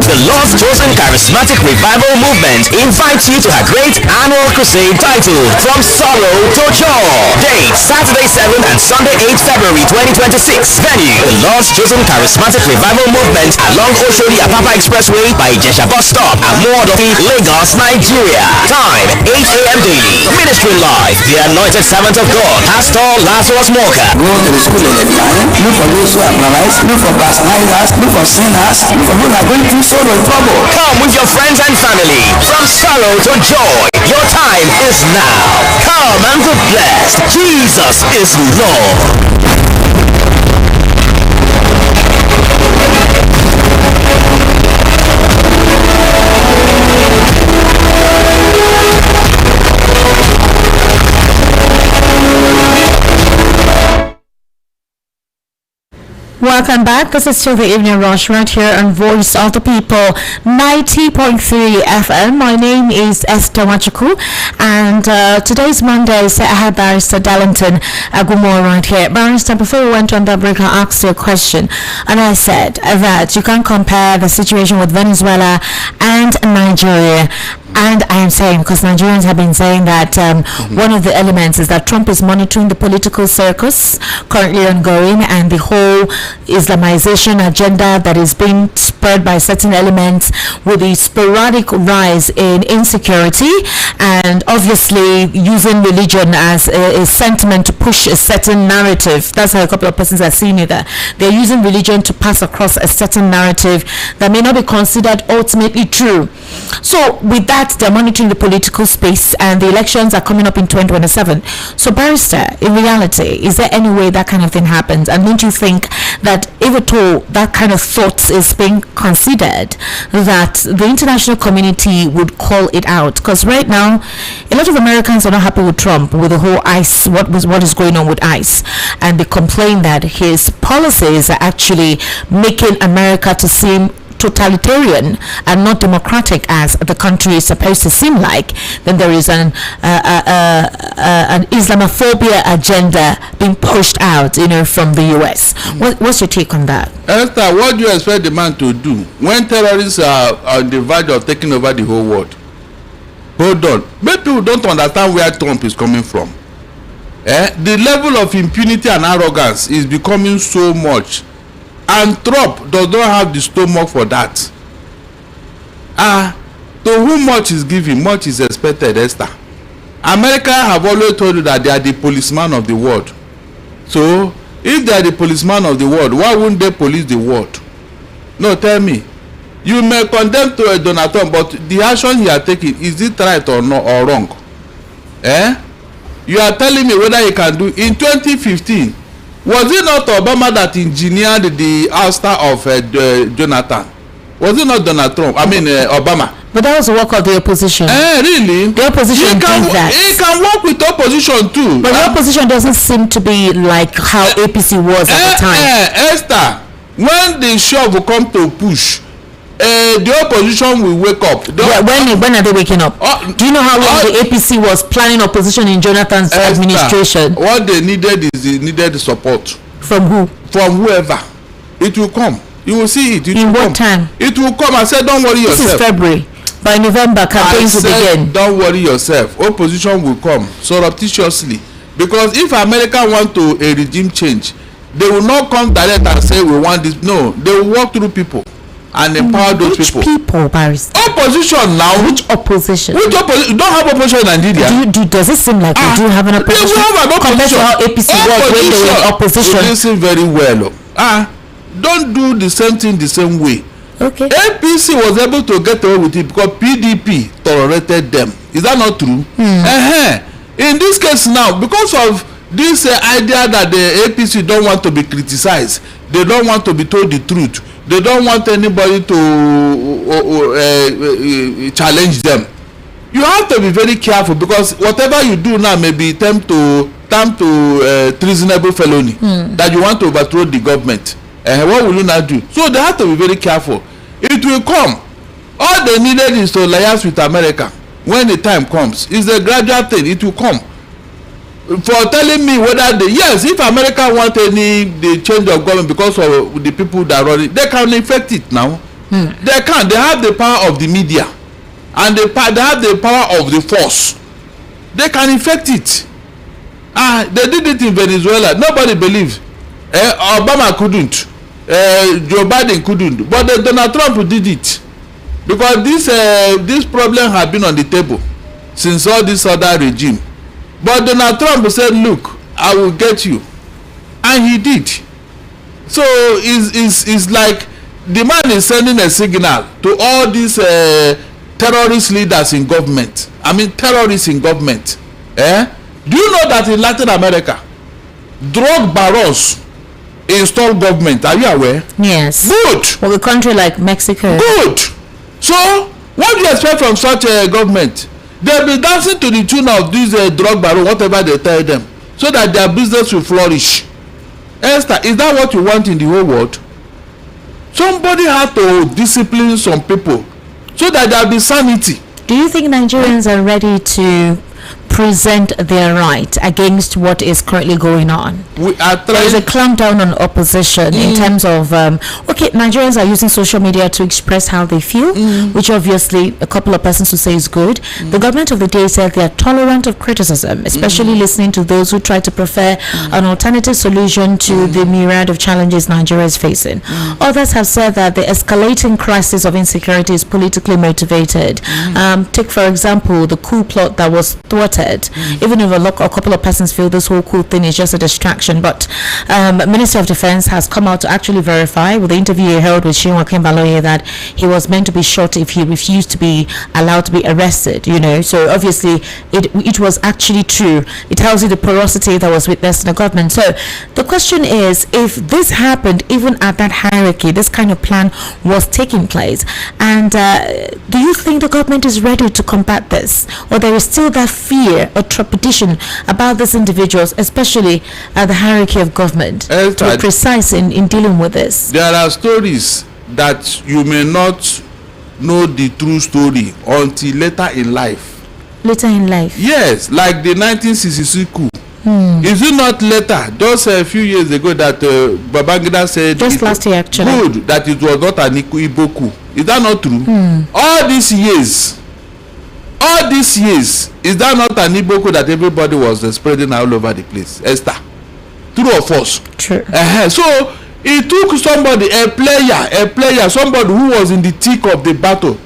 The Lord's Chosen Charismatic Revival Movement invites you to her great annual crusade titled From Sorrow to Joy. Date Saturday 7th and Sunday 8th February 2026. Venue The Lord's Chosen Charismatic Revival Movement along Oshodi Apapa Expressway by Ijesha Bus Stop, Amuodofi, Lagos, Nigeria. Time 8 a.m. daily. Ministry live. The Anointed Servant of God, Pastor Lazarus Moka. Go to the school in the time. Look for those who are paralyzed. Look for backsliders. Look for sinners. Look for those who are going through sorrow and trouble. Come with your friends and family. From sorrow to joy. Your time is now. Come and be blessed. Jesus is Lord. Welcome back. This is still the Evening Rush right here on Voice of the People 90.3 FM. My name is Esther Wachuku, and today's Monday, so I have Barrister Darlington Agumo right here. Barrister, before we went on that break, I asked you a question, and I said that you can't compare the situation with Venezuela and Nigeria. And I am saying, because Nigerians have been saying that one of the elements is that Trump is monitoring the political circus currently ongoing, and the whole Islamization agenda that is being spurred by certain elements, with the sporadic rise in insecurity, and obviously using religion as a sentiment to push a certain narrative. That's how a couple of persons are seeing it. They're using religion to pass across a certain narrative that may not be considered ultimately true. So with that, they're monitoring the political space, and the elections are coming up in 2027. So, Barrister, in reality, is there any way that kind of thing happens? And don't you think that if at all that kind of thought is being considered, that the international community would call it out? Because right now, a lot of Americans are not happy with Trump, with the whole ICE, what is going on with ICE, and they complain that his policies are actually making America to seem totalitarian and not democratic as the country is supposed to seem like. Then there is an Islamophobia agenda being pushed out, from the US. What's your take on that? Esther, what do you expect the man to do when terrorists are on the verge of taking over the whole world? Hold on. Many people don't understand where Trump is coming from. The level of impunity and arrogance is becoming so much, and Trump does not have the stomach for that. To whom much is given, much is expected, Esther. America have always told you that they are the policeman of the world. So, if they are the policeman of the world, why wouldn't they police the world? No, tell me. You may condemn to a Donald Trump, but the action he has taken, is it right or not, or wrong? You are telling me whether he can do. In 2015, was it not Obama that engineered the ouster of Jonathan? Was it not Donald Trump? I mean Obama. But that was the work of the opposition. Really? The opposition did that. He can work with opposition too. But the opposition doesn't seem to be like how APC was at the time. Esther, when the shove will come to push, the opposition will wake up. When are they waking up? Do you know how long the APC was planning opposition in Jonathan's administration? What they needed is they needed support. From who? From whoever. It will come. You will see it. In what time? It will come. I said, don't worry yourself. This is February. By November, campaigns will begin. Don't worry yourself. Opposition will come surreptitiously. Because if America want to a regime change, They will not come direct and say we want this. No, they will walk through people and empower those people. Which people, Barrister? Opposition now. Which opposition? Which opposition? You don't have opposition in Nigeria. Does it seem like we do have an opposition? We have an opposition. Compared to how APC was when they were in opposition. You listen very well. Don't do the same thing the same way. Okay. APC was able to get away with it because PDP tolerated them. Is that not true? In this case now, because of this idea that the APC don't want to be criticized, they don't want to be told the truth, they don't want anybody to challenge them. You have to be very careful, because whatever you do now may be attempt to treasonable felony, that you want to overthrow the government. What will you now do? So they have to be very careful. It will come. All they needed is to liaise with America. When the time comes, it's a gradual thing. It will come. For telling me whether if America want the change of government because of the people that run it, they can effect it now. They can. They have the power of the media, and they have the power of the force. They can effect it. They did it in Venezuela. Nobody believed. Obama couldn't. Joe Biden couldn't. But Donald Trump did it, because this problem had been on the table since all this other regime. But Donald Trump said, look, I will get you. And he did. So it's like the man is sending a signal to all these terrorist leaders in government. Terrorists in government. Do you know that in Latin America, drug barons install government? Are you aware? Yes. Good. Well, a country like Mexico. Good. So what do you expect from such a government? They'll be dancing to the tune of these drug baron, whatever they tell them, so that their business will flourish. Esther, is that what you want in the whole world? Somebody had to discipline some people so that there will be sanity. Do you think Nigerians are ready to present their right against what is currently going on? We are trying. There is a clampdown on opposition in terms of Nigerians are using social media to express how they feel, which obviously a couple of persons who say is good. The government of the day said they are tolerant of criticism, especially listening to those who try to prefer an alternative solution to the myriad of challenges Nigeria is facing. Others have said that the escalating crisis of insecurity is politically motivated. Take for example the coup plot that was thwarted. Even if a couple of persons feel this whole coup thing is just a distraction, but Minister of Defense has come out to actually verify with the interview he held with Shinwa Kimbaloye that he was meant to be shot if he refused to be allowed to be arrested, so obviously it was actually true. It tells you the porosity that was witnessed in the government. So the question is, if this happened even at that hierarchy, this kind of plan was taking place, and do you think the government is ready to combat this, or there is still that fear or trepidation about these individuals, especially at the hierarchy of government, to be precise in dealing with this? There are stories that you may not know the true story until later in life. Later in life? Yes, like the 1966 coup. Is it not later, just a few years ago, that Babangida said just last year actually, good that it was not an Igbo coup? Is that not true? All these years, is that not an Igbo coup that everybody was spreading all over the place? Esther, true or false? True. So it took somebody, a player, somebody who was in the thick of the battle,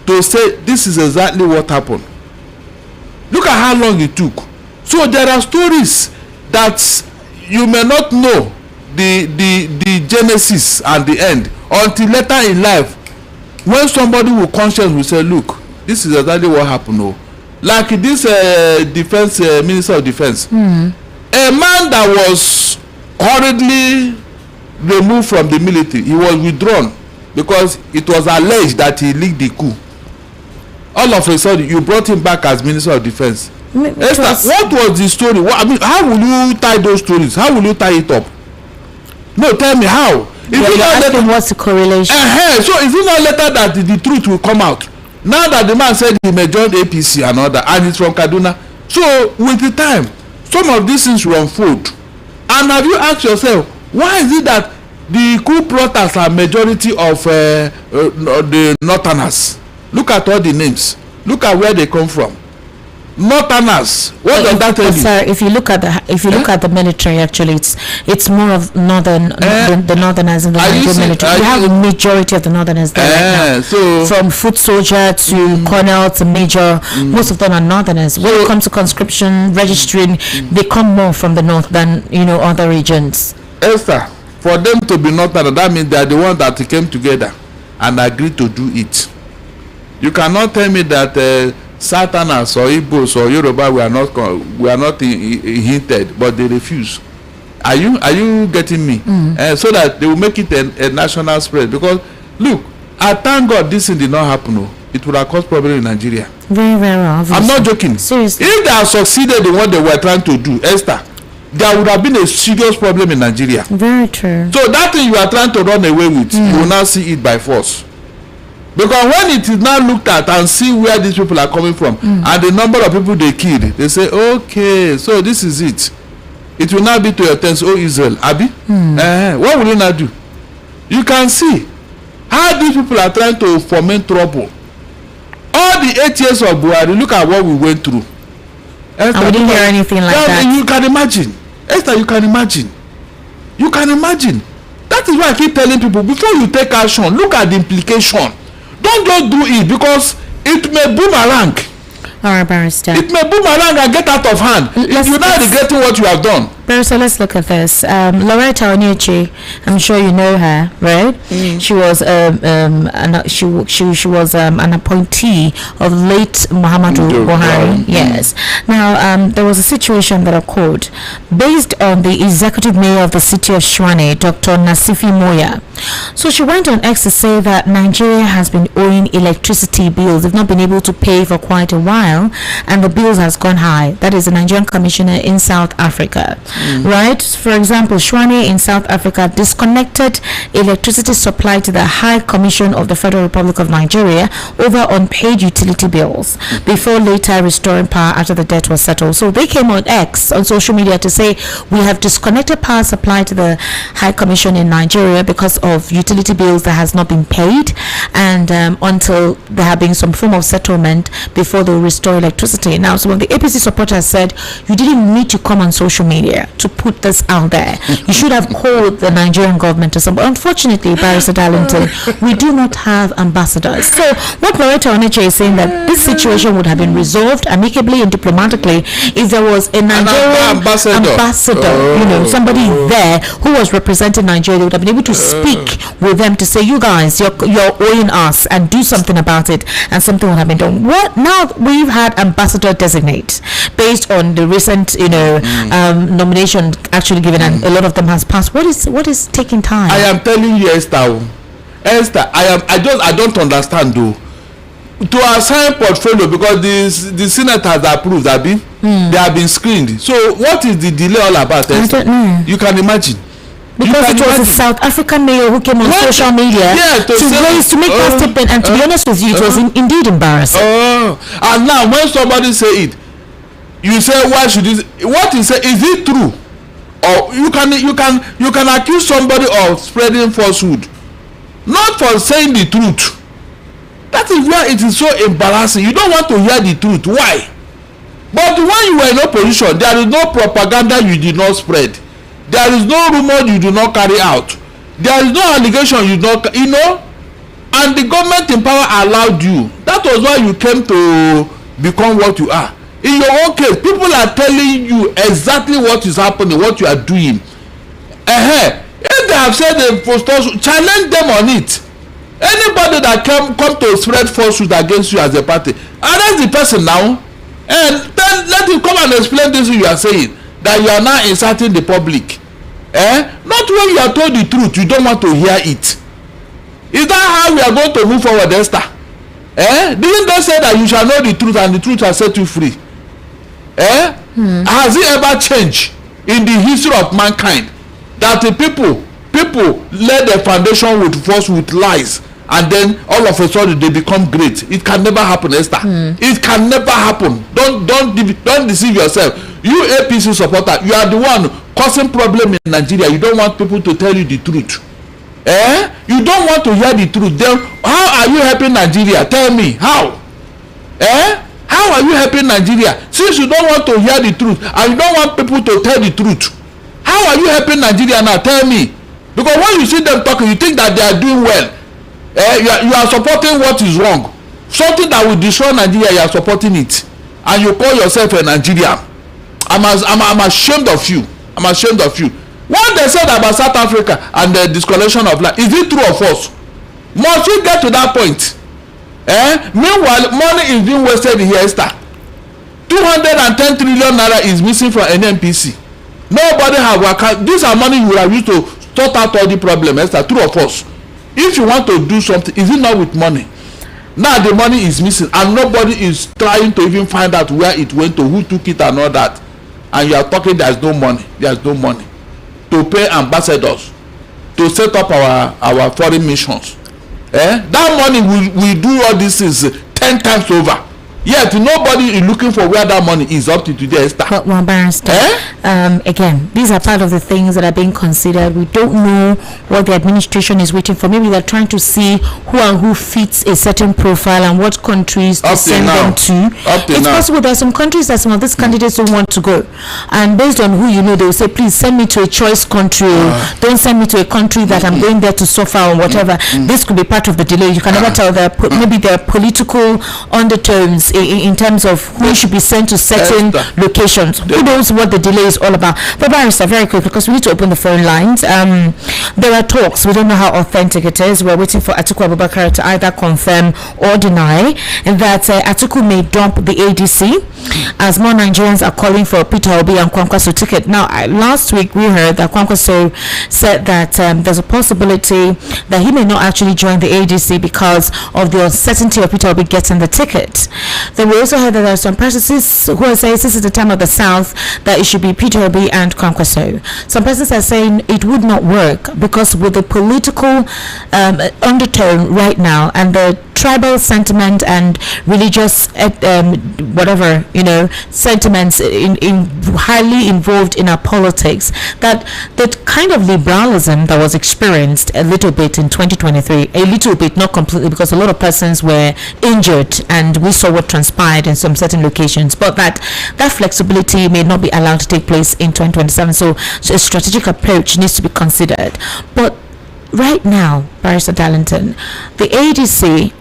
to say this is exactly what happened. Look at how long it took. So there are stories that you may not know the genesis and the end until later in life, when somebody will conscious will say, look, this is exactly what happened. Like this defense minister of defense, a man that was hurriedly removed from the military, he was withdrawn because it was alleged that he leaked the coup. All of a sudden you brought him back as minister of defense. Esther, what was the story? How will you tie those stories? How will you tie it up? No, tell me how. What's the correlation? So is it not later that the truth will come out? Now that the man said he may join APC and other, and it's from Kaduna. So with the time, some of these things will unfold. And have you asked yourself, why is it that the coup plotters are majority of the northerners? Look at all the names. Look at where they come from. Northerners. What does that tell you? Sir, if you look at the military, actually, it's more of the Northerners in the Nigerian military. You have a majority of the Northerners there right now. So from foot soldier to colonel to major, most of them are Northerners. When it comes to conscription, registering, they come more from the north than other regions. Esther, for them to be Northerners, that means they are the ones that came together and agreed to do it. You cannot tell me that Southerners or Igbos or Yoruba we are not hinted, but they refuse. Are you getting me? So that they will make it a national spread. Because look, I thank God this thing did not happen. It would have caused problem in Nigeria. Very, very obvious. I'm not joking. Seriously. If they have succeeded in what they were trying to do, Esther, there would have been a serious problem in Nigeria. Very true. So that thing you are trying to run away with, you will now see it by force. Because when it is now looked at and see where these people are coming from and the number of people they killed, they say, okay, so this is it. It will now be to your tents, oh Israel, Abi. What will you now do? You can see how these people are trying to foment trouble. All the 8 years of Buhari, look at what we went through. Esther, I didn't hear anything like that. You can imagine. Esther, you can imagine. You can imagine. That is why I keep telling people, before you take action, look at the implication. Don't just do it because it may boomerang. All right, Barrister. It may boomerang and get out of hand. You're not regretting what you have done. Barrister, let's look at this. Loretta Onyechi, I'm sure you know her, right? She was she was an appointee of late Muhammadu Buhari. Yes. Now there was a situation that occurred based on the executive mayor of the city of Shwane, Dr. Nasifi Moya. So she went on X to say that Nigeria has been owing electricity bills. They've not been able to pay for quite a while, and the bills has gone high. That is the Nigerian commissioner in South Africa. Right? For example, Shwane in South Africa disconnected electricity supply to the High Commission of the Federal Republic of Nigeria over unpaid utility bills before later restoring power after the debt was settled. So they came on X, on social media, to say we have disconnected power supply to the High Commission in Nigeria because of utility bills that has not been paid, and until there have been some form of settlement before they will restore electricity. Now, some of the APC supporters said you didn't need to come on social media to put this out there. You should have called the Nigerian government or something. Unfortunately, Barrister Darlington, we do not have ambassadors. So what Loretta Onyechi is saying that this situation would have been resolved amicably and diplomatically if there was a Nigerian ambassador, somebody there who was representing Nigeria. They would have been able to speak with them to say, you guys, you're owing us, and do something about it, and something would have been done. What now? We've had ambassador designate based on the recent nomination actually given, and a lot of them has passed. What is taking time? I am telling you, Esther, I don't understand though. To assign portfolio because the Senate has approved, they have been screened. So what is the delay all about, Esther? I don't know. You can imagine. Because it was a South African mayor who came on social media to make that statement, and to be honest with you, it was indeed embarrassing. And now when somebody say it, you say, why should this? What he say, is it true? Or you can accuse somebody of spreading falsehood, not for saying the truth. That is why it is so embarrassing. You don't want to hear the truth. Why? But when you were in opposition, there is no propaganda you did not spread. There is no rumor you do not carry out. There is no allegation you don't, and the government in power allowed you. That was why you came to become what you are. In your own case, people are telling you exactly what is happening, what you are doing. If they have said they challenge them on it. Anybody that come to spread falsehood against you as a party, arrest the person now, and then let him come and explain this you are saying, that you are now insulting the public. Not when you are told the truth, you don't want to hear it. Is that how we are going to move forward, Esther? Didn't they say that you shall know the truth and the truth shall set you free? Has it ever changed in the history of mankind that the people lay their foundation with false, with lies, and then all of a sudden they become great? It can never happen, Esther. It can never happen. Don't deceive yourself. You APC supporter, you are the one causing problem in Nigeria. You don't want people to tell you the truth. You don't want to hear the truth. Then how are you helping Nigeria? Tell me how. How How are you helping Nigeria? Since you don't want to hear the truth and you don't want people to tell the truth, how are you helping Nigeria now? Tell me. Because when you see them talking, you think that they are doing well. You are supporting what is wrong. Something that will destroy Nigeria, you are supporting it. And you call yourself a Nigerian. I'm ashamed of you. I'm ashamed of you. What they said about South Africa and the discollection of land, is it true or false? Must we get to that point? Meanwhile, money is being wasted here, Esther. 210 trillion naira is missing from NNPC. Nobody have account. These are money you will have used to sort out all the problem, Esther. True or false? If you want to do something, is it not with money? Now the money is missing and nobody is trying to even find out where it went to, who took it and all that. And you are talking there is no money. There is no money to pay ambassadors, to set up our foreign missions. That money will do all these things 10 times over. Yet nobody is looking for where that money is up to today, Esther. Well, Barrister, again, these are part of the things that are being considered. We don't know what the administration is waiting for. Maybe they're trying to see who and who fits a certain profile and what countries to send them to. It's possible there are some countries that some of these candidates don't want to go. And based on who you know, they will say, please send me to a choice country. Don't send me to a country that I'm going there to suffer or whatever. This could be part of the delay. You can never tell. Maybe there are political undertones in terms of who should be sent to certain locations. Who knows what the delay is all about? But Barrister, very quick, because we need to open the phone lines. There are talks. We don't know how authentic it is. We're waiting for Atiku Abubakar to either confirm or deny that Atiku may dump the ADC, as more Nigerians are calling for Peter Obi and Kwankwaso ticket. Now, last week we heard that Kwankwaso said that there's a possibility that he may not actually join the ADC because of the uncertainty of Peter Obi getting the ticket. Then we also heard that there are some persons who are saying this is the time of the South, that it should be Peter Obi and Kwankwaso. Some persons are saying it would not work because with the political undertone right now and the tribal sentiment and religious whatever, sentiments in highly involved in our politics, that kind of liberalism that was experienced a little bit in 2023, a little bit, not completely, because a lot of persons were injured and we saw what transpired in some certain locations, but that flexibility may not be allowed to take place in 2027. So a strategic approach needs to be considered. But right now, Barrister Darlington, the ADC,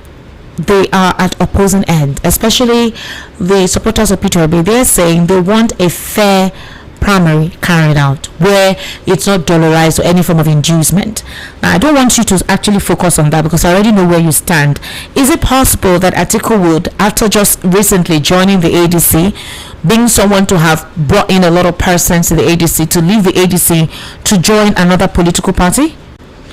they are at opposing end, especially the supporters of Peter Obi. They're saying they want a fair primary carried out where it's not dollarized or any form of inducement. Now, I don't want you to actually focus on that because I already know where you stand. Is it possible that Atiku would, after just recently joining the ADC, being someone to have brought in a lot of persons to the ADC, to leave the ADC to join another political party?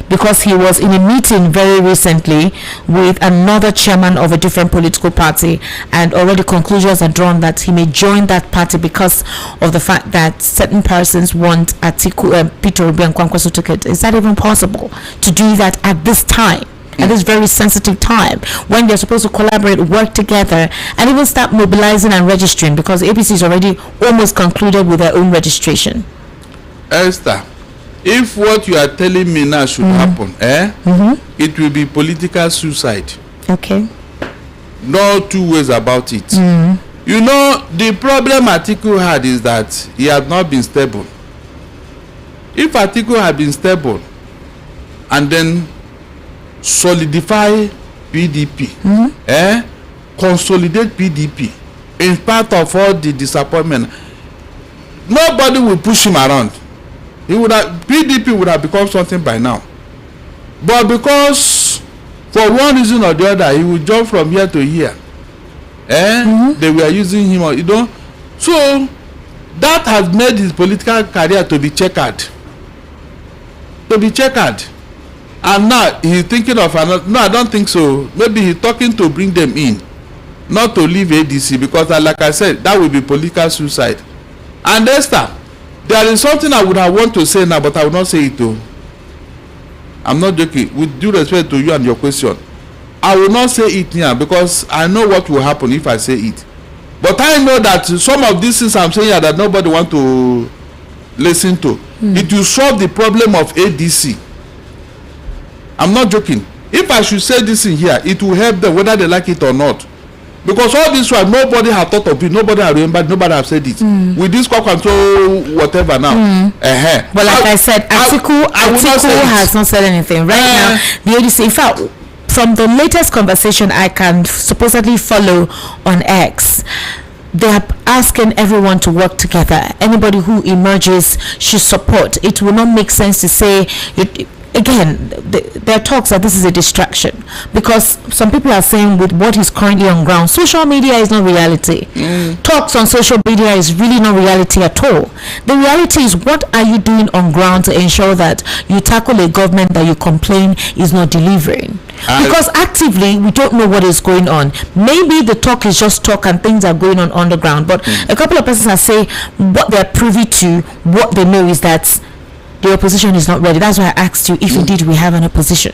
Because he was in a meeting very recently with another chairman of a different political party, and already conclusions are drawn that he may join that party because of the fact that certain persons want Atiku, Peter Obi and Kwankwaso ticket. Is that even possible to do that at this time? At this very sensitive time when they're supposed to collaborate, work together, and even start mobilizing and registering, because the APC is already almost concluded with their own registration. Esther, if what you are telling me now should happen, it will be political suicide. Okay. No two ways about it. The problem Atiku had is that he had not been stable. If Atiku had been stable and then solidify PDP, consolidate PDP in spite of all the disappointment, nobody will push him around. PDP would have become something by now. But because for one reason or the other he would jump from here to here, they were using him, so that has made his political career to be checkered. And now he's thinking of another. No, I don't think so. Maybe he's talking to bring them in, not to leave ADC, because like I said, that will be political suicide. And Esther, there is something I would have want to say now, but I will not say it though. I'm not joking. With due respect to you and your question, I will not say it now because I know what will happen if I say it. But I know that some of these things I'm saying that nobody want to listen to. It will solve the problem of ADC. I'm not joking. If I should say this in here, it will help them whether they like it or not. because all this one nobody had thought of it, nobody had remembered, nobody have said it. With this core control whatever now. But like I said, Atiku has not said anything right now. The ADC, in fact, from the latest conversation I can supposedly follow on X, they are asking everyone to work together. Anybody who emerges should support. It will not make sense to say again, there are talks that this is a distraction, because some people are saying with what is currently on ground, social media is not reality. Talks on social media is really not reality at all. The reality is, what are you doing on ground to ensure that you tackle a government that you complain is not delivering? Because actively we don't know what is going on. Maybe the talk is just talk and things are going on the ground, but a couple of persons are saying what they're privy to, what they know is that the opposition is not ready. That's why I asked you if indeed we have an opposition.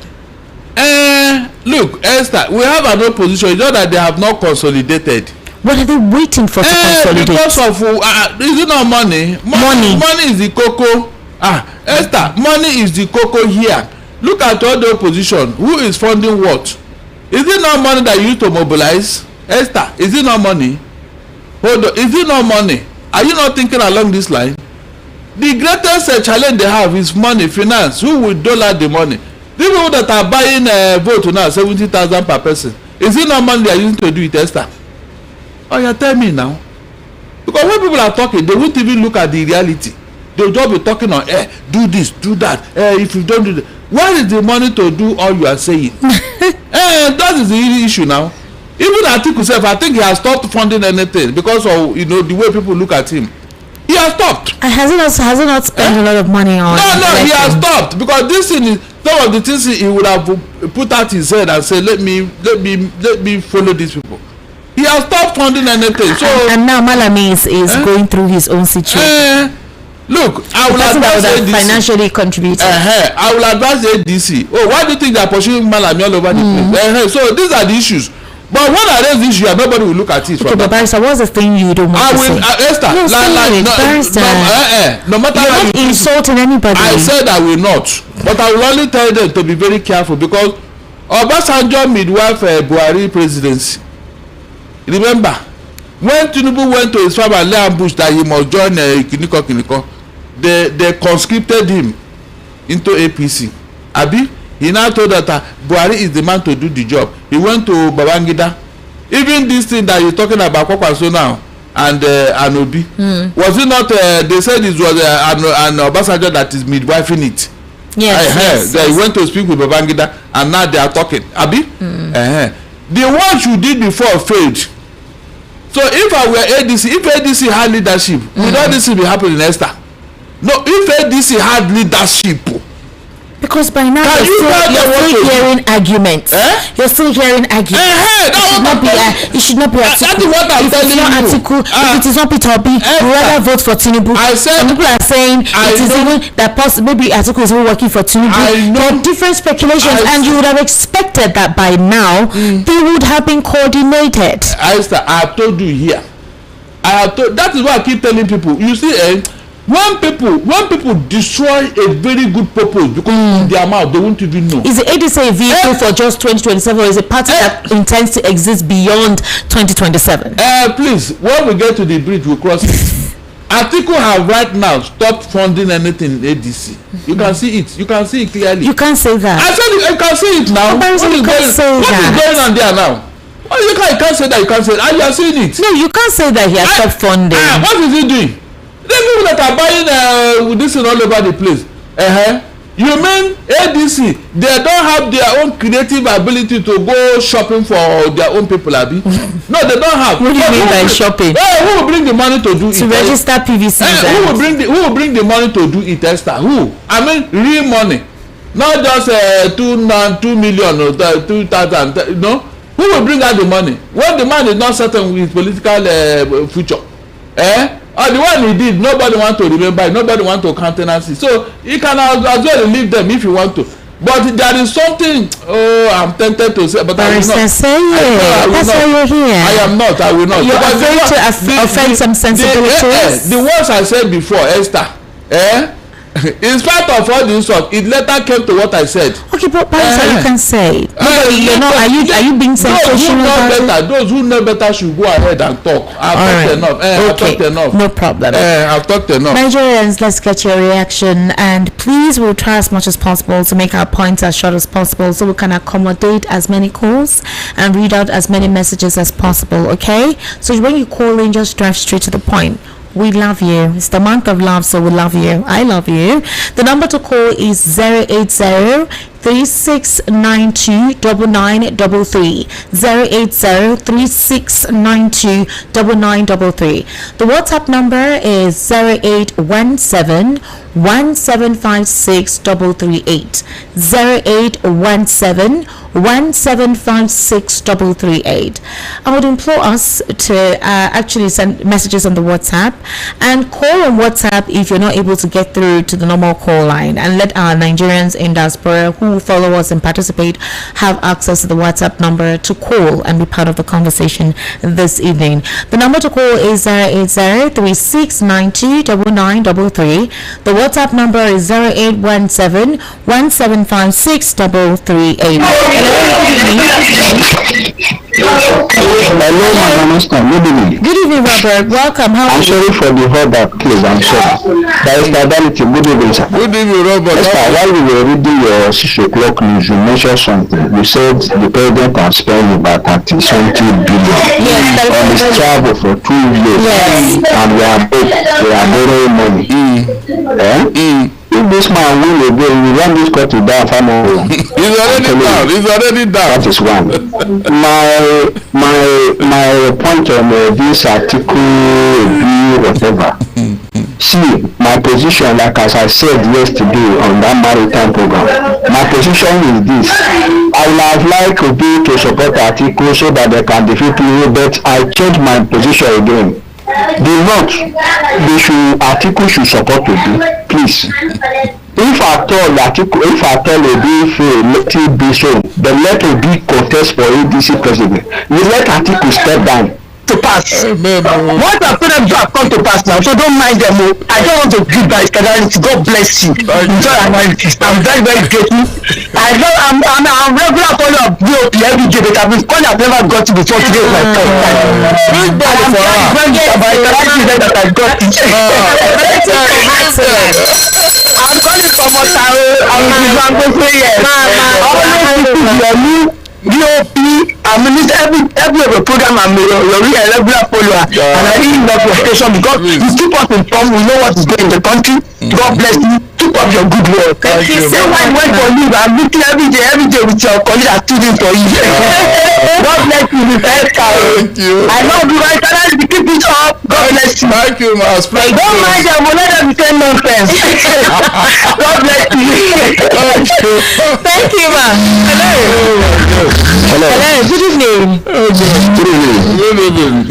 Look, Esther, we have an opposition. It's not that they have not consolidated. What are they waiting for to consolidate? Because of is it not money? Money is the cocoa. Esther, money is the cocoa here. Look at all the opposition. Who is funding what? Is it not money that you used to mobilize? Esther, is it not money? Hold on. Is it not money? Are you not thinking along this line? The greatest challenge they have is money, finance. Who will dollar the money? The people that are buying vote now, 70,000 per person. Is it not money they are using to do it, Esther? Oh, you tell me now. Because when people are talking, they won't even look at the reality. They'll just be talking on do this, do that. If you don't do that, where is the money to do all you are saying? That is the issue now. Even Atiku self, I think he has stopped funding anything because of the way people look at him. He has stopped. Has he not spent a lot of money on? No, he has stopped, because this thing is some of the things he would have put out his head and say, let me follow these people. He has stopped funding anything. So and now Malami is going through his own situation. Look, I will advise ADC. Financially contributed. I will advise ADC. Oh, why do you think they are pursuing Malami all over the place? So these are the issues. But when I raise this issue, nobody will look at it. Okay, but Barrister, what's the thing you don't want to say? Esther, no matter you're how not insulting anybody. I said I will not, but I will only tell them to be very careful, because Obasanjo midwife Buhari presidency. Remember, when Tinubu went to his farm and lay ambush that he must join Kiniko, they conscripted him into APC. Abi? He now told that Buhari is the man to do the job. He went to Babangida. Even this thing that you're talking about, Kwakwaso now, and Anobi, was it not? They said it was an Obasanjo that is midwifing it. Yes. They went to speak with Babangida, and now they are talking. Abi, the ones you did before failed. So if I were ADC, if ADC had leadership, would all this be happening, Esther? No, if ADC had leadership. Because by now you're still hearing arguments. You're still hearing arguments. It should not be Atiku. That is what I'm telling you. Atiku, if it is not Peter Obi, you rather vote for Tinubu. Some people are saying it is even that maybe Atiku is even working for Tinubu. There are different speculations, and you would have expected that by now they would have been coordinated. I have told you here. That is why I keep telling people. You see, when people destroy a very good purpose because in their mouth they won't even know. Is the ADC a vehicle for just 2027, or is it a party that intends to exist beyond 2027? Please, when we get to the bridge, we'll cross it. Atiku have right now stopped funding anything in ADC. You can see it. You can see it clearly. You can't say that. I said you can see it now. What is going on there now? Oh, you can't say that. You can't say that. You are seeing it. No, you can't say that he has stopped funding. What is he doing? The people that are buying with this all over the place. You mean ADC? They don't have their own creative ability to go shopping for their own people, Abi? No, they don't have. What do you mean by shopping? Who will bring the money to do it? To register PVC. Who will bring the money to do it, Esther? Who? I mean, real money, not just 2 million or 2,000. No, who will bring out the money when the man is not certain with his political future? The one he did, nobody want to remember, nobody want to countenance it. So he can as well leave them if you want to. But there is something, I'm tempted to say, but I will not. Say it. That's why you're here. I am not, I will not. You're afraid to offend some sensibilities. The words I said before, Esther, In spite of all the insult, it later came to what I said. Okay, but you can say. You know, are you being sensational about it? Those who know better should go ahead and talk. I've talked enough. I've talked enough. No problem. I've talked enough. Nigerians, let's get your reaction, and please, we'll try as much as possible to make our points as short as possible so we can accommodate as many calls and read out as many messages as possible, okay? So when you call in, just drive straight to the point. We love you. It's the month of love, so we love you. I love you. The number to call is 080-3692-9933. 080-3692-9933. The WhatsApp number is 0817-1756-338. 0817-1756-338. I would implore us to actually send messages on the WhatsApp and call on WhatsApp if you're not able to get through to the normal call line, and let our Nigerians in diaspora who follow us and participate have access to the WhatsApp number to call and be part of the conversation this evening. The number to call is 080-3692-9933. The WhatsApp number is 0817-1756-338. Hello, my master. Good evening. Good evening, Robert. Welcome. How are I'm you? sorry for the hold up, please. I'm sorry. There is fidelity. Good evening, sir. Good evening, Robert. Yes, sir. While we were reading your 6 o'clock news, you mentioned something. You said the president has spent about 30-something billion on his travel for 2 years. Yes. And we are borrowing money. If this man will again, we want this country down family. He's already down. That is one. My point on this article, whatever. See, my position, like as I said yesterday on that maritime program, my position is this. I would have liked Obi to support the article so that they can defeat me, but I changed my position again. The North, article should support Obi, please. If at all Obi fail, let it be so. Then let Obi contest for ADC president. We let article step down to pass. What the president have come to pass now, so don't mind them. I don't want to give by scandality. God bless you. Enjoy analysis. I'm very, very grateful. I'm regular follower of BOP every day, but I've been calling, I've never got it before today. My first time. I'm very glad that I got it. I'm calling from Otaro. I'm always BOP, I mean, every program I'm your regular follower, and I really love your station because you keep us informed. We know what is going in the country. God bless you. Keep up your good work. Thank you so much. When for you, I'm meeting every day with your colleagues and students for you. God bless you, Mr. Esther. Thank you. I know you guys can keep it up. God bless you. Thank you, ma. Don't mind them. We'll let them say nonsense. God bless you. Thank you, ma. Hello. Hello. Good evening. Good evening.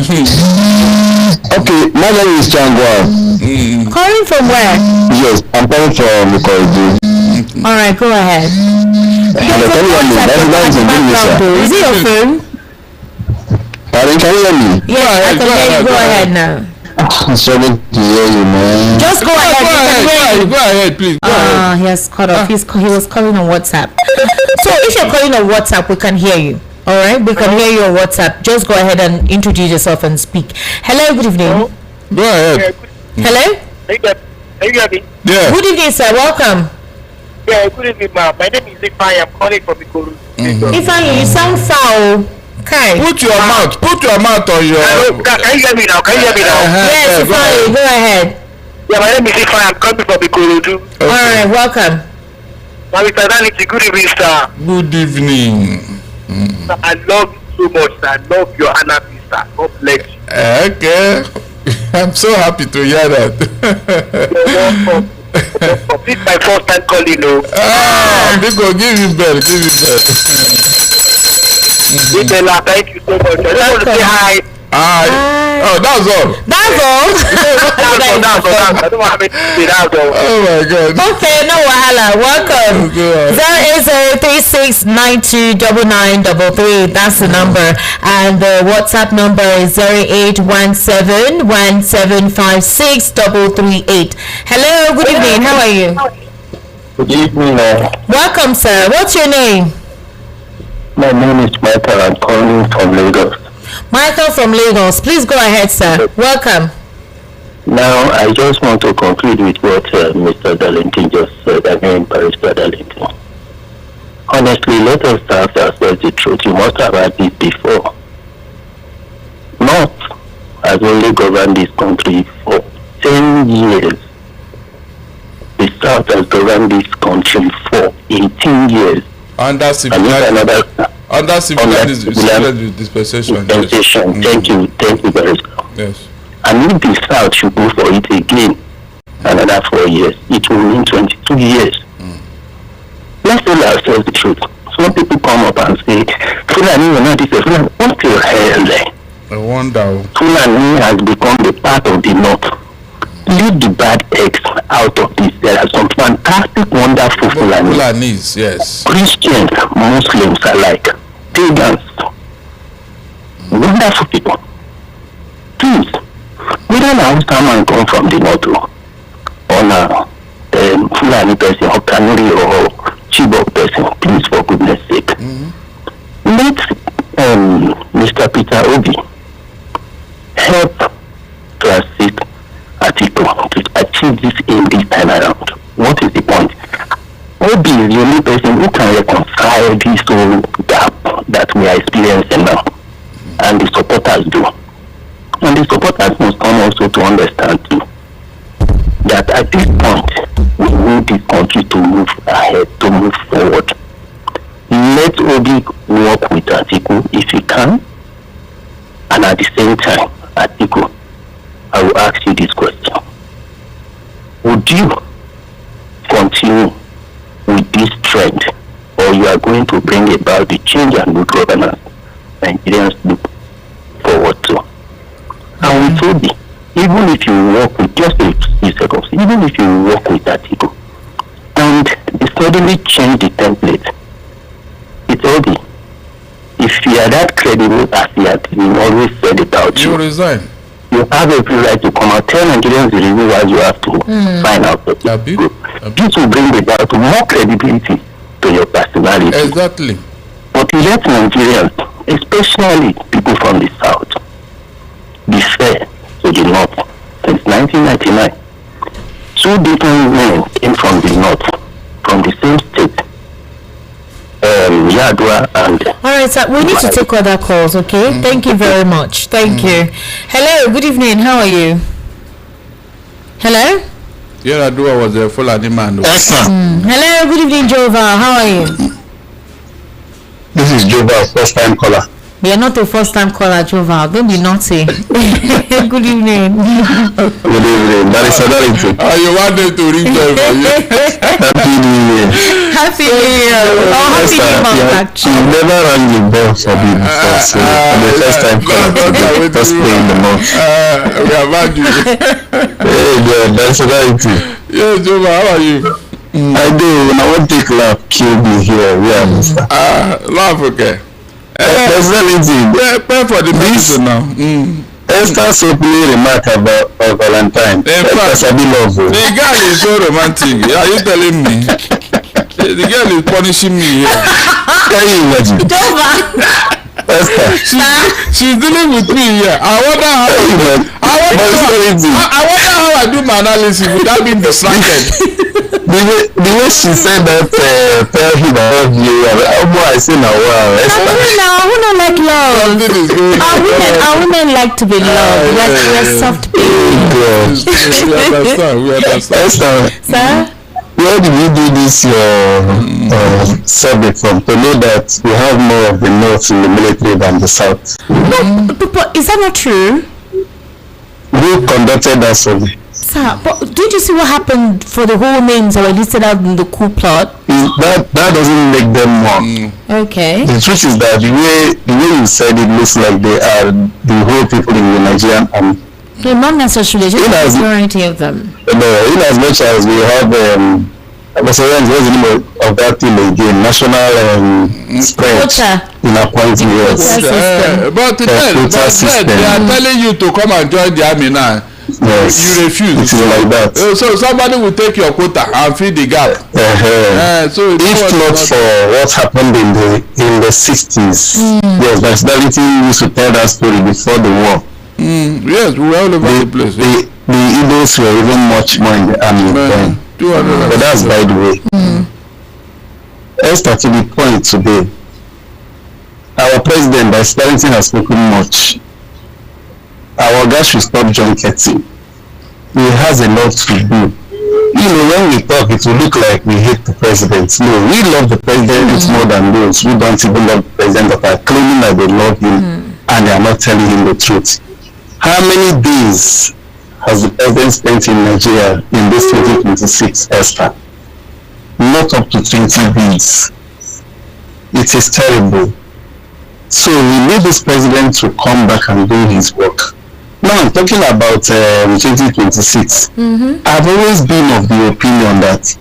Okay, my name is Changwa. Calling from where? Yes, I'm calling from Kogi. All right, go ahead. Is it your phone? Pardon, can you hear me? Yes, I can hear you. Go ahead now. I'm sorry to hear you, man. Just go ahead. Go ahead, please. Go ahead. He has cut off. He was calling on WhatsApp. So if you're calling on WhatsApp, we can hear you. All right, we can hear you on WhatsApp. Just go ahead and introduce yourself and speak. Hello, good evening. Go ahead. Hello. Are you hear me? Yeah. Good evening, sir. Welcome. Yeah, good evening, ma'am. My name is Ifai. I'm calling from Ikoru. Ifeanyi, you sound foul. Okay. Put your mouth on your. Can you hear me now? Yes, Ifeanyi, go ahead. Yeah, my name is Ifai. I'm coming from Ikoru. All right, welcome. Mr. Danity, good evening, sir. Good evening. I love you so much, sir. I love your anarchy, sir. God bless you. Okay. I'm so happy to hear that. You're welcome. This is my first time calling, no. Because give you bell. Bella, thank you so much. I just want to say hi. Oh, that's all. That's all. That's all. I don't have anything to say, that's all. Oh my God. Okay, no wahala. Welcome. 08036929933. That's the number, and the WhatsApp number is 081717563338. Hello, good evening. How are you? Good evening. Welcome, sir. What's your name? My name is Michael. I'm calling from Lagos. Michael from Lagos. Please go ahead, sir. Welcome. Now, I just want to conclude with what Mr. Darlington just said. I mean, Barrister Darlington. Honestly, let us ask ourselves the truth. You must have had this before. North has only governed this country for 10 years. The South has governed this country for 18 years. Under civil dispensation. Thank you, Barrister. Yes. And if the South should go for it again, another 4 years, it will mean 22 years. Let's tell ourselves the truth. Some people come up and say, Fulani, what the hell? I wonder. Fulani has become the part of the North. Leave the bad eggs out of this. There are some fantastic, wonderful Fulani. Fulanis, yes. Christians, Muslims alike, pagans, wonderful people. Please, whether now someone come from the North or now Fulani person or Kanuri or Chibok person, please, for goodness sake, let Mr. Peter Obi help to assist Atiku to achieve this in this time around. What is the point? Obi is the only person who can reconcile this whole gap that we are experiencing now, and the supporters do. And the supporters must come also to understand too that at this point we need this country to move ahead, to move forward. Let Obi work with Atiku if he can, and at the same time, Atiku, I will ask you this question. Would you continue with this trend, or you are going to bring about the change and good governance Nigerians look forward to? And we told you, even if you work with, just a few seconds, even if you work with Atiku, and they suddenly change the template, it's okay. If you are that credible as you have been always said about you resign. You have every right to come out, tell Nigerians the reason why you have to sign out. This will bring about more credibility to your personality. Exactly. But let Nigerians, especially people from the South, be fair to the North. Since 1999, 2 different men came from the North, from the same state. Yadua and... All right, sir. We need to take other calls, okay? Thank you very much. Thank you. Hello, good evening. How are you? Hello? Yadua was a Fulani man. Hello, good evening, Jova. How are you? This is Jova, first time caller. We are not a first-time caller, Jova. Don't be naughty. Good evening. Good evening. That is Darlington. You wanted to reach out for you. Happy New Year. Happy New Year. Oh, Happy New Year. You never rang the bell for me before, so I'm the first time caller. First play in the month. We have had you. Hey, yeah, that's Darlington. Yes, Jova, how are you? I do. I want to take laugh, kill me here. Yeah, Mr. Laugh, okay. That's Darlington. Yeah, pay for the medicine now. Esther's opening remark about Valentine. In fact, the girl is so romantic. Are you telling me? The girl is punishing me here. Can you imagine? Esther. She's dealing with me here. I wonder how I do my analysis without being distracted. The way she said that, tell him I love you, I say now, wow, Esther. Who don't like love? Something is going on. Our women like to be loved. We're soft babies. We understand. Esther, Sir? where did you do this your survey from to know that we have more of the North in the military than the South? No, but is that not true? Who conducted that survey? Sir, but did you see what happened for the whole names that were listed out in the coup plot? That doesn't make them more. Okay. The truth is that the way you said it looks like they are the whole people in the Nigerian army. No, not necessarily, just the majority of them. No, in as much as we have what's the name of that thing again? National strength in appointing yes. But then they are telling you to come and join the army now. Yes. You refuse. It is like that. So somebody will take your quota and feed the gap. So if not for what happened in the 60s, yes, nationality used to tell that story before the war. Yes, we were all over the place. The Igbos were even much more in the army then. But that's by the way. Esther, to the point today, our president, by Sterling, has spoken much. Our guys should stop junketing. He has a lot to do. You know, when we talk, it will look like we hate the president. No, we love the president more than those who don't even love the president but are claiming that they love him and they are not telling him the truth. How many days has the president spent in Nigeria in this 2026, Esther? Not up to 20 days. It is terrible. So we need this president to come back and do his work. Now I'm talking about 2026. I've always been of the opinion that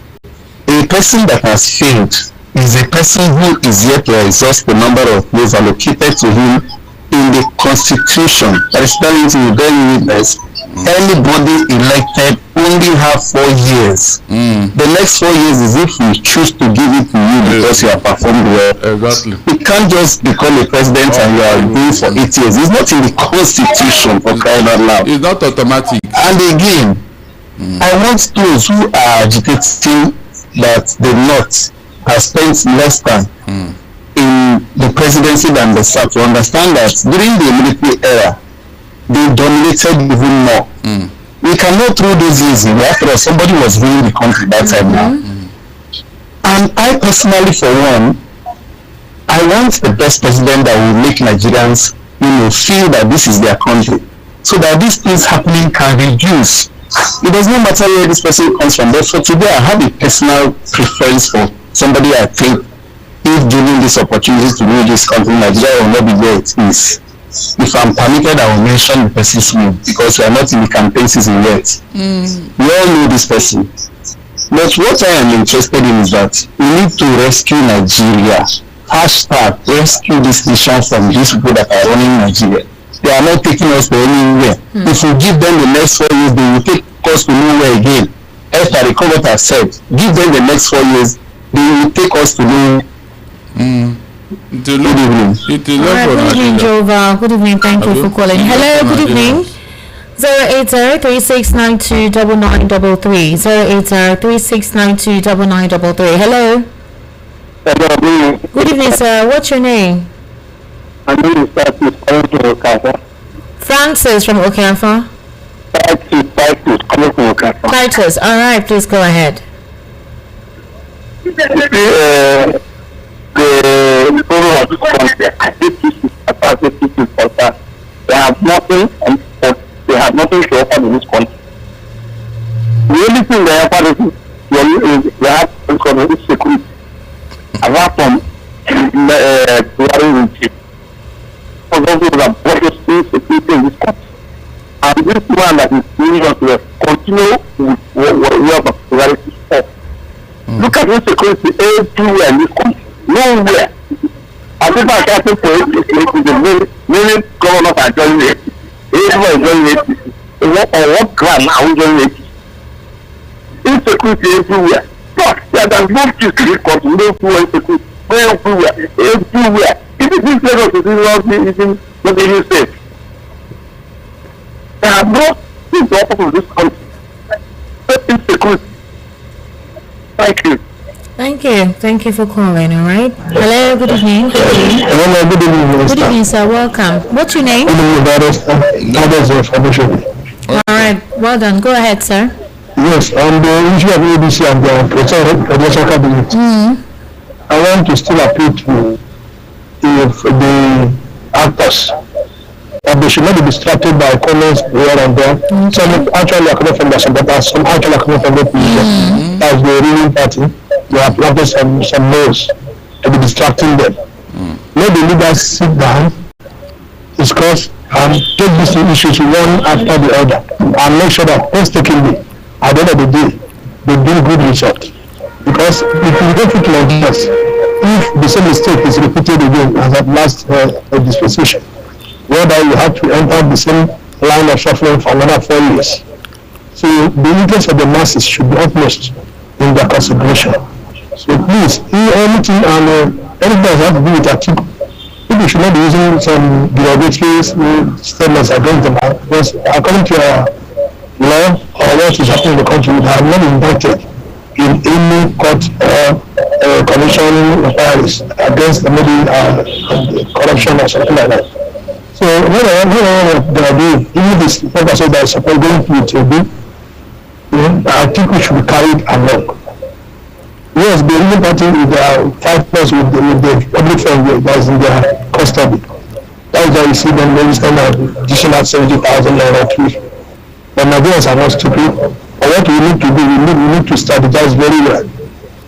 a person that has failed is a person who is yet to exhaust the number of days allocated to him in the constitution. That is telling you very witness. Anybody elected only have 4 years. The next 4 years is if we choose to give it to you because you have performed well. Exactly. You can't just become a president and you are doing for 8 years. It's not in the constitution, for crying out loud. It's not automatic. And again, I want those who are agitating that the North has spent less time in the presidency than the South to understand that during the military era, they dominated even more. We cannot throw those easy. After all, somebody was ruling the country that time now. And I personally, for one, I want the best president that will make Nigerians, feel that this is their country, so that these things happening can reduce. It does not matter where this person comes from. But for today, I have a personal preference for somebody I think, if given this opportunity to rule this country, Nigeria will not be where it is. If I'm permitted, I will mention the person's name because we are not in the campaign season yet. We all know this person. But what I am interested in is that we need to rescue Nigeria. Hashtag rescue this nation from these people that are running Nigeria. They are not taking us to anywhere. If we give them the next 4 years, they will take us to nowhere again. As I recall what I said, give them the next 4 years, they will take us to nowhere. Good evening, Jova. Good evening. Thank you for calling. Hello. Good evening. 080-3692-9933. 080-3692-9933. Hello. Hello. Good evening, sir. What's your name? My name is Francis coming from Okafor. Francis from Okafor. Titus coming from Okafor. Titus. All right. Please go ahead. The problem of this country, I think they have nothing to offer in this country. The only thing they offer is they have security. Apart from the chief. For those who have brought us security in this country. And this man that is doing us to continue with what we have priority for. Look at this security everywhere in this country. Nowhere. I think I can't say for it, the many governors are joining it. Everyone is joining it. What ground are we joining it? Insecurity everywhere. But there are no peace in this country. No insecurity. Everywhere. Everywhere. Even this Lagos is not even safe. There are no things to offer from this country. Insecurity. Thank you. Thank you for calling, all right? Hello, good evening. Hello, good evening. Good evening, sir. Welcome. What's your name? All right, well done. Go ahead, sir. Yes, on the issue of ABC and the presidential cabinet, I want to still appeal to the actors. that they should not be distracted by comments here and there. Some actually are coming from the supporters, some actually are coming from the opposition. That's the ruling party. They have planted some noise to be distracting them. Let the leaders sit down, discuss, and take these issues one after the other, and make sure that painstakingly, at the end of the day, they bring good results. Because if you don't fit like this, if the same mistake is repeated again as at last dispensation, whereby you have to enter the same line of suffering for another 4 years. So the interest of the masses should be utmost in their consideration. So please, anything and anything that has to do with Atiku, people should not be using some derogatory statements against them, because according to law or what is happening in the country, they have not been indicted in any court commission inquiries against maybe corruption or something like that. So whatever they are doing, even this professor that is supposed going to do, I think we should be carried along. Yes, the ruling party is their 5+ with the public fund that is in their custody. That is why you see them register an additional 70,000 naira fee. But Nigerians are not stupid. But what we need to do, we need to strategize very well.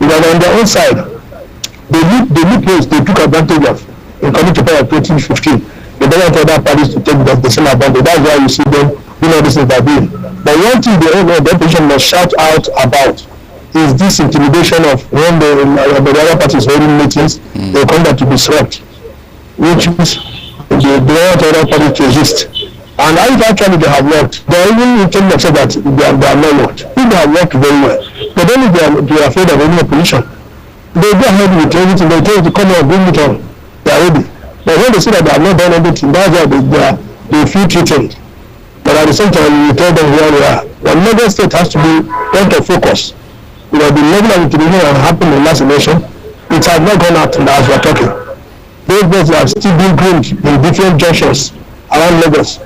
Because on their own side, the new place they took advantage of in coming to power 2015. They don't want other parties to take the same advantage. That's why you see them doing all this intervene. But one thing the opposition must shout out about is this intimidation of when the other parties holding meetings, they come back to disrupt, which is they want other parties to exist. And I actually they have worked. They even tell themselves that they are not worked. If they have worked very well, but then if they are afraid of any opposition, they go ahead with everything. They tell you to come and bring it on. They are ready. But when they see that they have not done anything, that's why they feel threatened. But at the same time, you tell them where they are. The Lagos State has to be point of focus. You know, the level of intimidation that happened in last election, it has not gone out as we are talking. Those votes have still been groomed in different junctions around Lagos.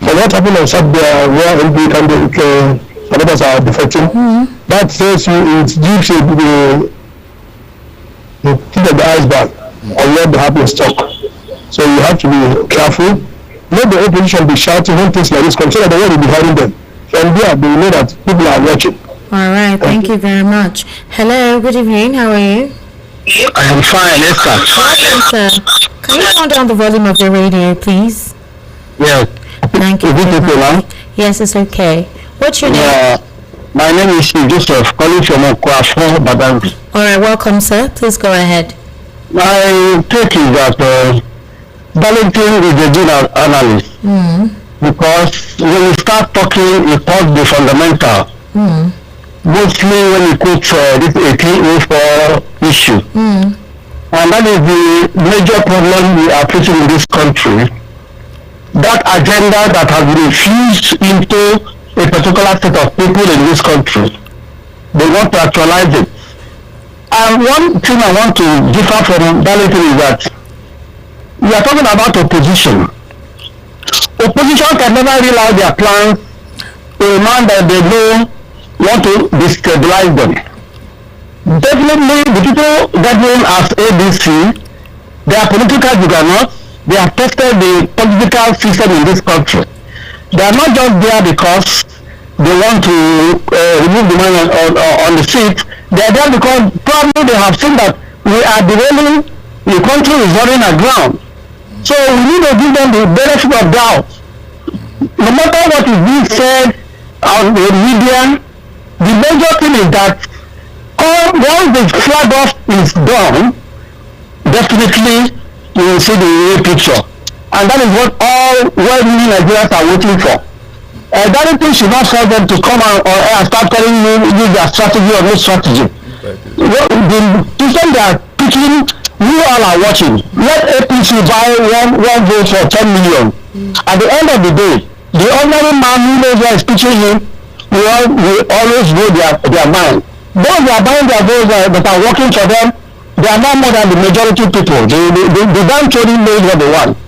So what happened on Saturday, where NP candidates are defecting, that tells you it gives you the tip of the iceberg on what they have in stock. So you have to be careful. Let the opposition be shouting when things like this come, so that they will be hearing them. From there, they will know that people are watching. All right, thank you very much. Hello, good evening. How are you? I am fine, Esther. Welcome, sir. Can you turn down the volume of your radio, please? Yes. Thank you. Is it okay now? Yes, it's okay. What's your name? My name is Joseph, calling from Okwafo, Badagry. All right, welcome, sir. Please go ahead. My take is that Darlington is a good analyst. Because when you start talking, it calls the fundamental. Mostly when you quote this 1804 issue. And that is the major problem we are facing in this country. That agenda that has been infused into a particular set of people in this country, they want to actualize it. And one thing I want to differ from Darlington is that we are talking about opposition. Opposition can never realize their plans to a man that they know want to destabilize them. Definitely the people gathering as ABC, they are political juggernauts. They have tested the political system in this country. They are not just there because they want to remove the man on the seat. They are there because probably they have seen that we are derailing, the country is running aground. So we need to give them the benefit of doubt. No matter what is being said on the media, the major thing is that once the flag off is done, definitely you will see the real picture. And that is what all well-meaning Nigerians are waiting for. That thing should not force them to come out or start telling you their strategy or no strategy. The system they are picking, you all are watching. Let APC buy one vote for 10 million. At the end of the day, the ordinary man who knows what is pitching him will always know their mind. Those who are buying their votes that are working for them, they are not more than the majority people. The damn trading knows what they want.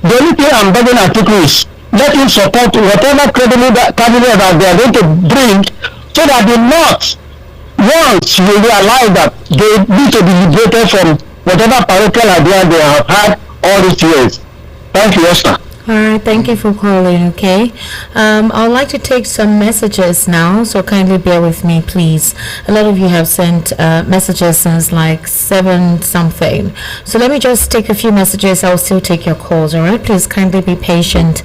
The only thing I'm begging Atiku is let him support whatever credible candidate that they are going to bring, so that the North, once you realize that they need to be liberated from whatever parochial idea they have had all these years. Thank you, Esther. All right, thank you for calling, okay? I would like to take some messages now, so kindly bear with me, please. A lot of you have sent messages since like 7 something. So let me just take a few messages. I'll still take your calls, all right? Please kindly be patient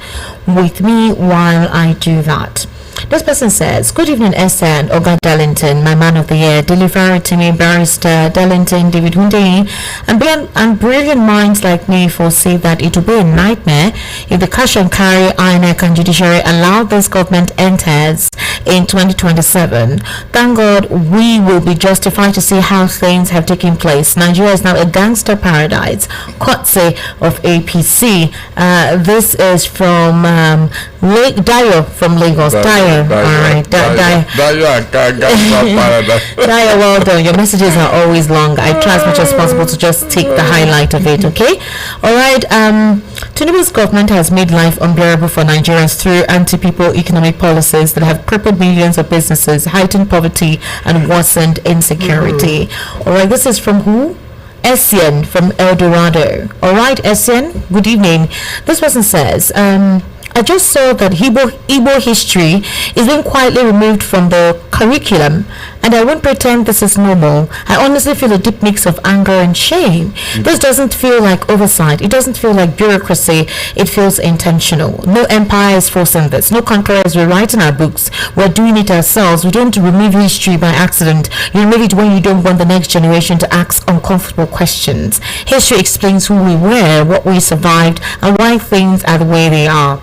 with me while I do that. This person says, good evening, Esther and Oga Darlington, my man of the year. Deliver to me, Barrister Darlington, David Hunde, and brilliant minds like me foresee that it will be a nightmare if the cash and carry INEC and judiciary allow this government enters in 2027. Thank God we will be justified to see how things have taken place. Nigeria is now a gangster paradise, courtesy of APC. This is from Dayo from Lagos. Dayo. All right. Dayo Paradise. Dayo, well done. Your messages are always long. I try as much as possible to just take the highlight of it, okay? All right. Tinubu's government has made life unbearable for Nigerians through anti-people economic policies that have crippled millions of businesses, heightened poverty, and worsened insecurity. All right. This is from who? Essien from El Dorado. All right, Essien, good evening. This person says, I just saw that Igbo history is being quietly removed from the curriculum, and I won't pretend this is normal. I honestly feel a deep mix of anger and shame. This doesn't feel like oversight. It doesn't feel like bureaucracy. It feels intentional. No empire is forcing this. No conqueror is rewriting our books. We're doing it ourselves. We don't remove history by accident. You remove it when you don't want the next generation to ask uncomfortable questions. History explains who we were, what we survived, and why things are the way they are.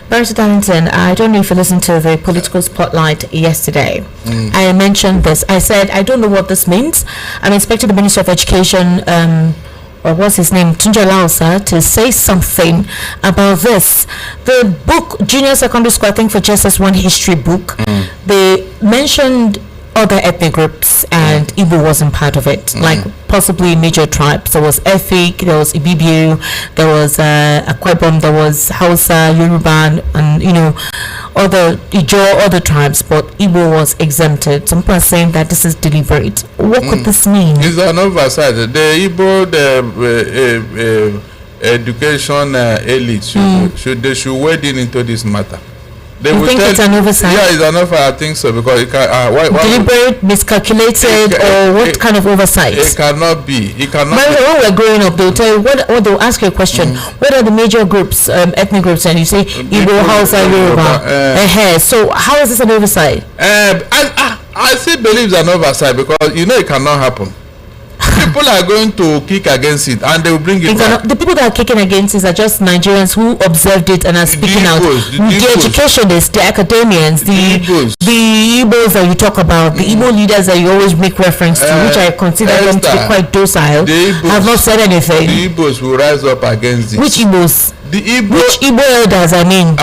Barrister Darlington, I don't know if you listened to the political spotlight yesterday. I mentioned this. I said, I don't know what this means. I'm expecting the Minister of Education, or what's his name, Tunja Lausa, to say something about this. The book, Junior Secondary School, I think for JSS1 history book, they mentioned other ethnic groups, and Igbo wasn't part of it, like possibly major tribes. There was Efik, there was Ibibio, there was Akwebom, there was Hausa, Yoruba, and you know, other Ijo, other tribes, but Igbo was exempted. Some people are saying that this is deliberate. What could this mean? It's an oversight. The Igbo, the education elite should wade in into this matter. They you think it's an oversight? Yeah, it's an oversight. I think so, because it can, deliberate, miscalculated, or what kind of oversight? It cannot be. It cannot. But when we're growing up, they'll tell you what they'll ask you a question. What are the major groups, ethnic groups? And you say Igbo, Hausa, Yoruba. So how is this an oversight? I still believe it's an oversight, because you know it cannot happen. People are going to kick against it, and they will bring it back. The people that are kicking against it are just Nigerians who observed it and are speaking out. The educationists, the academians, the Igbos that you talk about, the Igbo leaders that you always make reference to, which I consider them to be quite docile, have not said anything. The Igbos will rise up against it. Which Igbos? Which Igbo elders, I mean?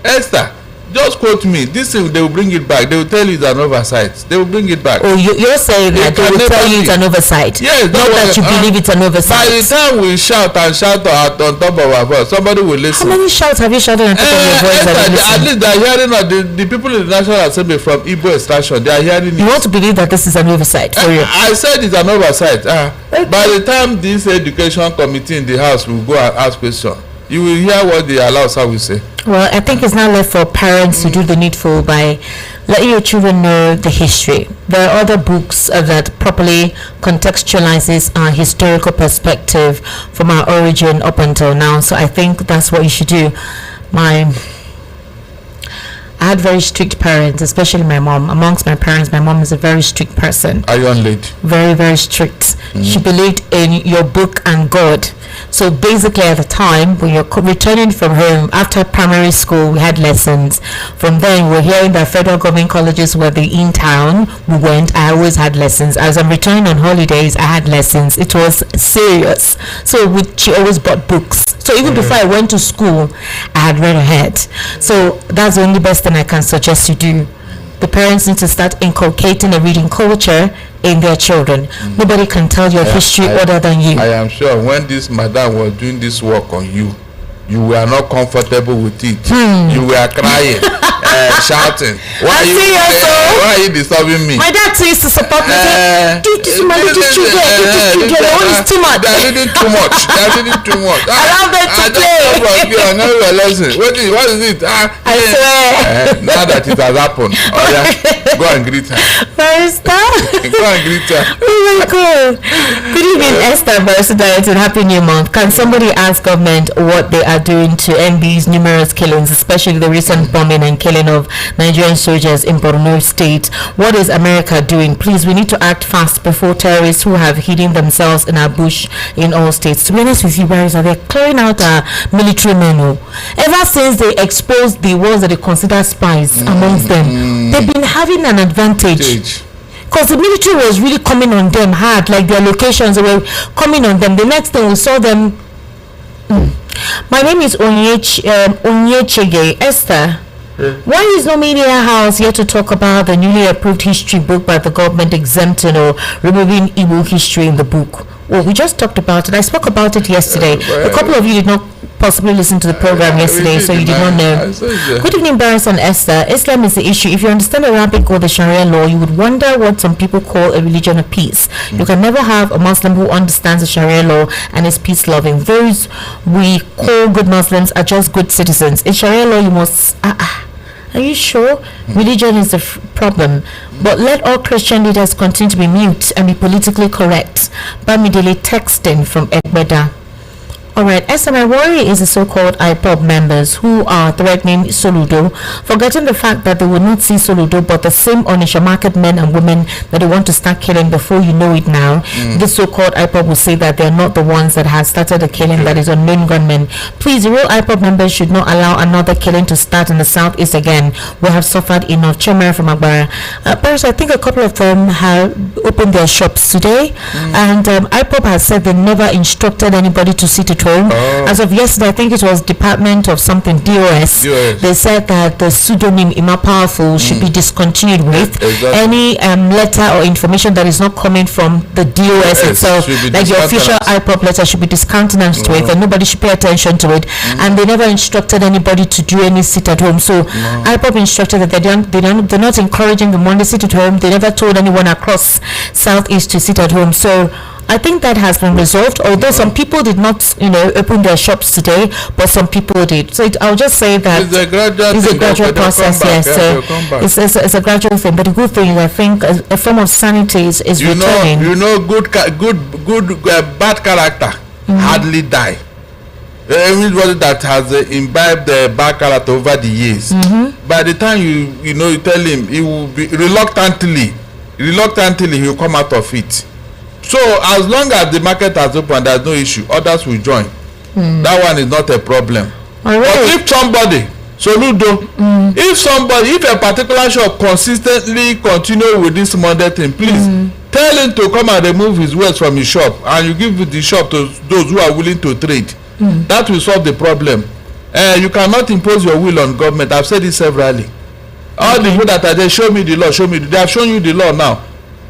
Esther, just quote me. This thing, they will bring it back. They will tell you it's an oversight. They will bring it back. Oh, you're saying that they will tell you it's an oversight? Yes. Not that you believe it's an oversight. By the time we shout on top of our voice, somebody will listen. How many shouts have you shouted on top of your voice? At least they are hearing the people in the National Assembly from Igbo extraction. They are hearing it. You want to believe that this is an oversight for you? I said it's an oversight. By the time this education committee in the House will go and ask questions, you will hear what the Alausa will say. Well, I think it's now left for parents to do the needful by letting your children know the history. There are other books that properly contextualizes our historical perspective from our origin up until now. So I think that's what you should do. I had very strict parents, especially my mom. Amongst my parents, my mom is a very strict person. Iron lady. Very, very strict. She believed in your book and God. So basically at the time, when you're returning from home after primary school, we had lessons. From then, we're hearing that federal government colleges were in town. We went. I always had lessons. As I'm returning on holidays, I had lessons. It was serious. So she always bought books. So even before I went to school, I had read ahead. So that's the only best thing I can suggest you do. The parents need to start inculcating a reading culture in their children. Nobody can tell your history other than you. I am sure when this madam was doing this work on you, you were not comfortable with it. You were crying, shouting. Why are you there? Why are you disturbing me? My dad used to support me. Do this to my little children. Do this to children. All is too much. They're reading too much. Allow them to play. I know your lesson. What is it? I swear. Now that it has happened, go and greet her. Barrister. Go and greet her. Oh my God. Good evening, Esther Barrister Diet, and Happy New Month. Can somebody ask government what they are doing to end these numerous killings, especially the recent bombing and killing of Nigerian soldiers in Borno State? What is America doing? Please, we need to act fast before terrorists who have hidden themselves in our bush in all states. To be honest with you, Barrister, they're clearing out our military men. Ever since they exposed the ones that they consider spies amongst them, they've been having an advantage. Because the military was really coming on them hard, like their locations, they were coming on them. The next thing we saw them. My name is Onyechege. Esther, why is no media house here to talk about the newly approved history book by the government exempting or removing Igbo history in the book? Well, we just talked about it. I spoke about it yesterday. A couple of you did not possibly listen to the program yesterday, so you did not know. Good evening, Barrister and Esther. Islam is the issue. If you understand Arabic or the Sharia law, you would wonder what some people call a religion of peace. You can never have a Muslim who understands the Sharia law and is peace-loving. Those we call good Muslims are just good citizens. In Sharia law, you must... Are you sure? Religion is the problem. But let all Christian leaders continue to be mute and be politically correct. Bamidele texting from Egbeda. Alright, Esther, my worry is the so-called IPOB members who are threatening Soludo, forgetting the fact that they will not see Soludo but the same Onisha market men and women that they want to start killing before you know it now. This so-called IPOB will say that they are not the ones that have started the killing, that is unknown gunmen. Please, the real IPOB members should not allow another killing to start in the southeast again. We have suffered enough. Chemera from Agbara. Paris, I think a couple of them have opened their shops today, and IPOB has said they never instructed anybody to sit at home. As of yesterday, I think it was Department of something, DOS. They said that the pseudonym Ima Powerful should be discontinued with. Any letter or information that is not coming from the DOS itself, like the official IPOB letter, should be discountenanced with, and nobody should pay attention to it. And they never instructed anybody to do any sit at home. So IPOB instructed that they're not encouraging them when they sit at home. They never told anyone across Southeast to sit at home. So I think that has been resolved, although some people did not, open their shops today, but some people did. So I'll just say that it's a gradual process, yes. So it's a gradual thing. But the good thing is, I think a form of sanity is returning. Bad character hardly die. Everybody that has imbibed the bad character over the years, by the time you tell him, he will be reluctantly he will come out of it. So as long as the market has opened, there's no issue. Others will join. That one is not a problem. But if somebody, if a particular shop consistently continue with this model thing, please tell him to come and remove his wares from his shop, and you give the shop to those who are willing to trade. That will solve the problem. You cannot impose your will on government. I've said it severally. All the people that are there, show me the law, they have shown you the law now.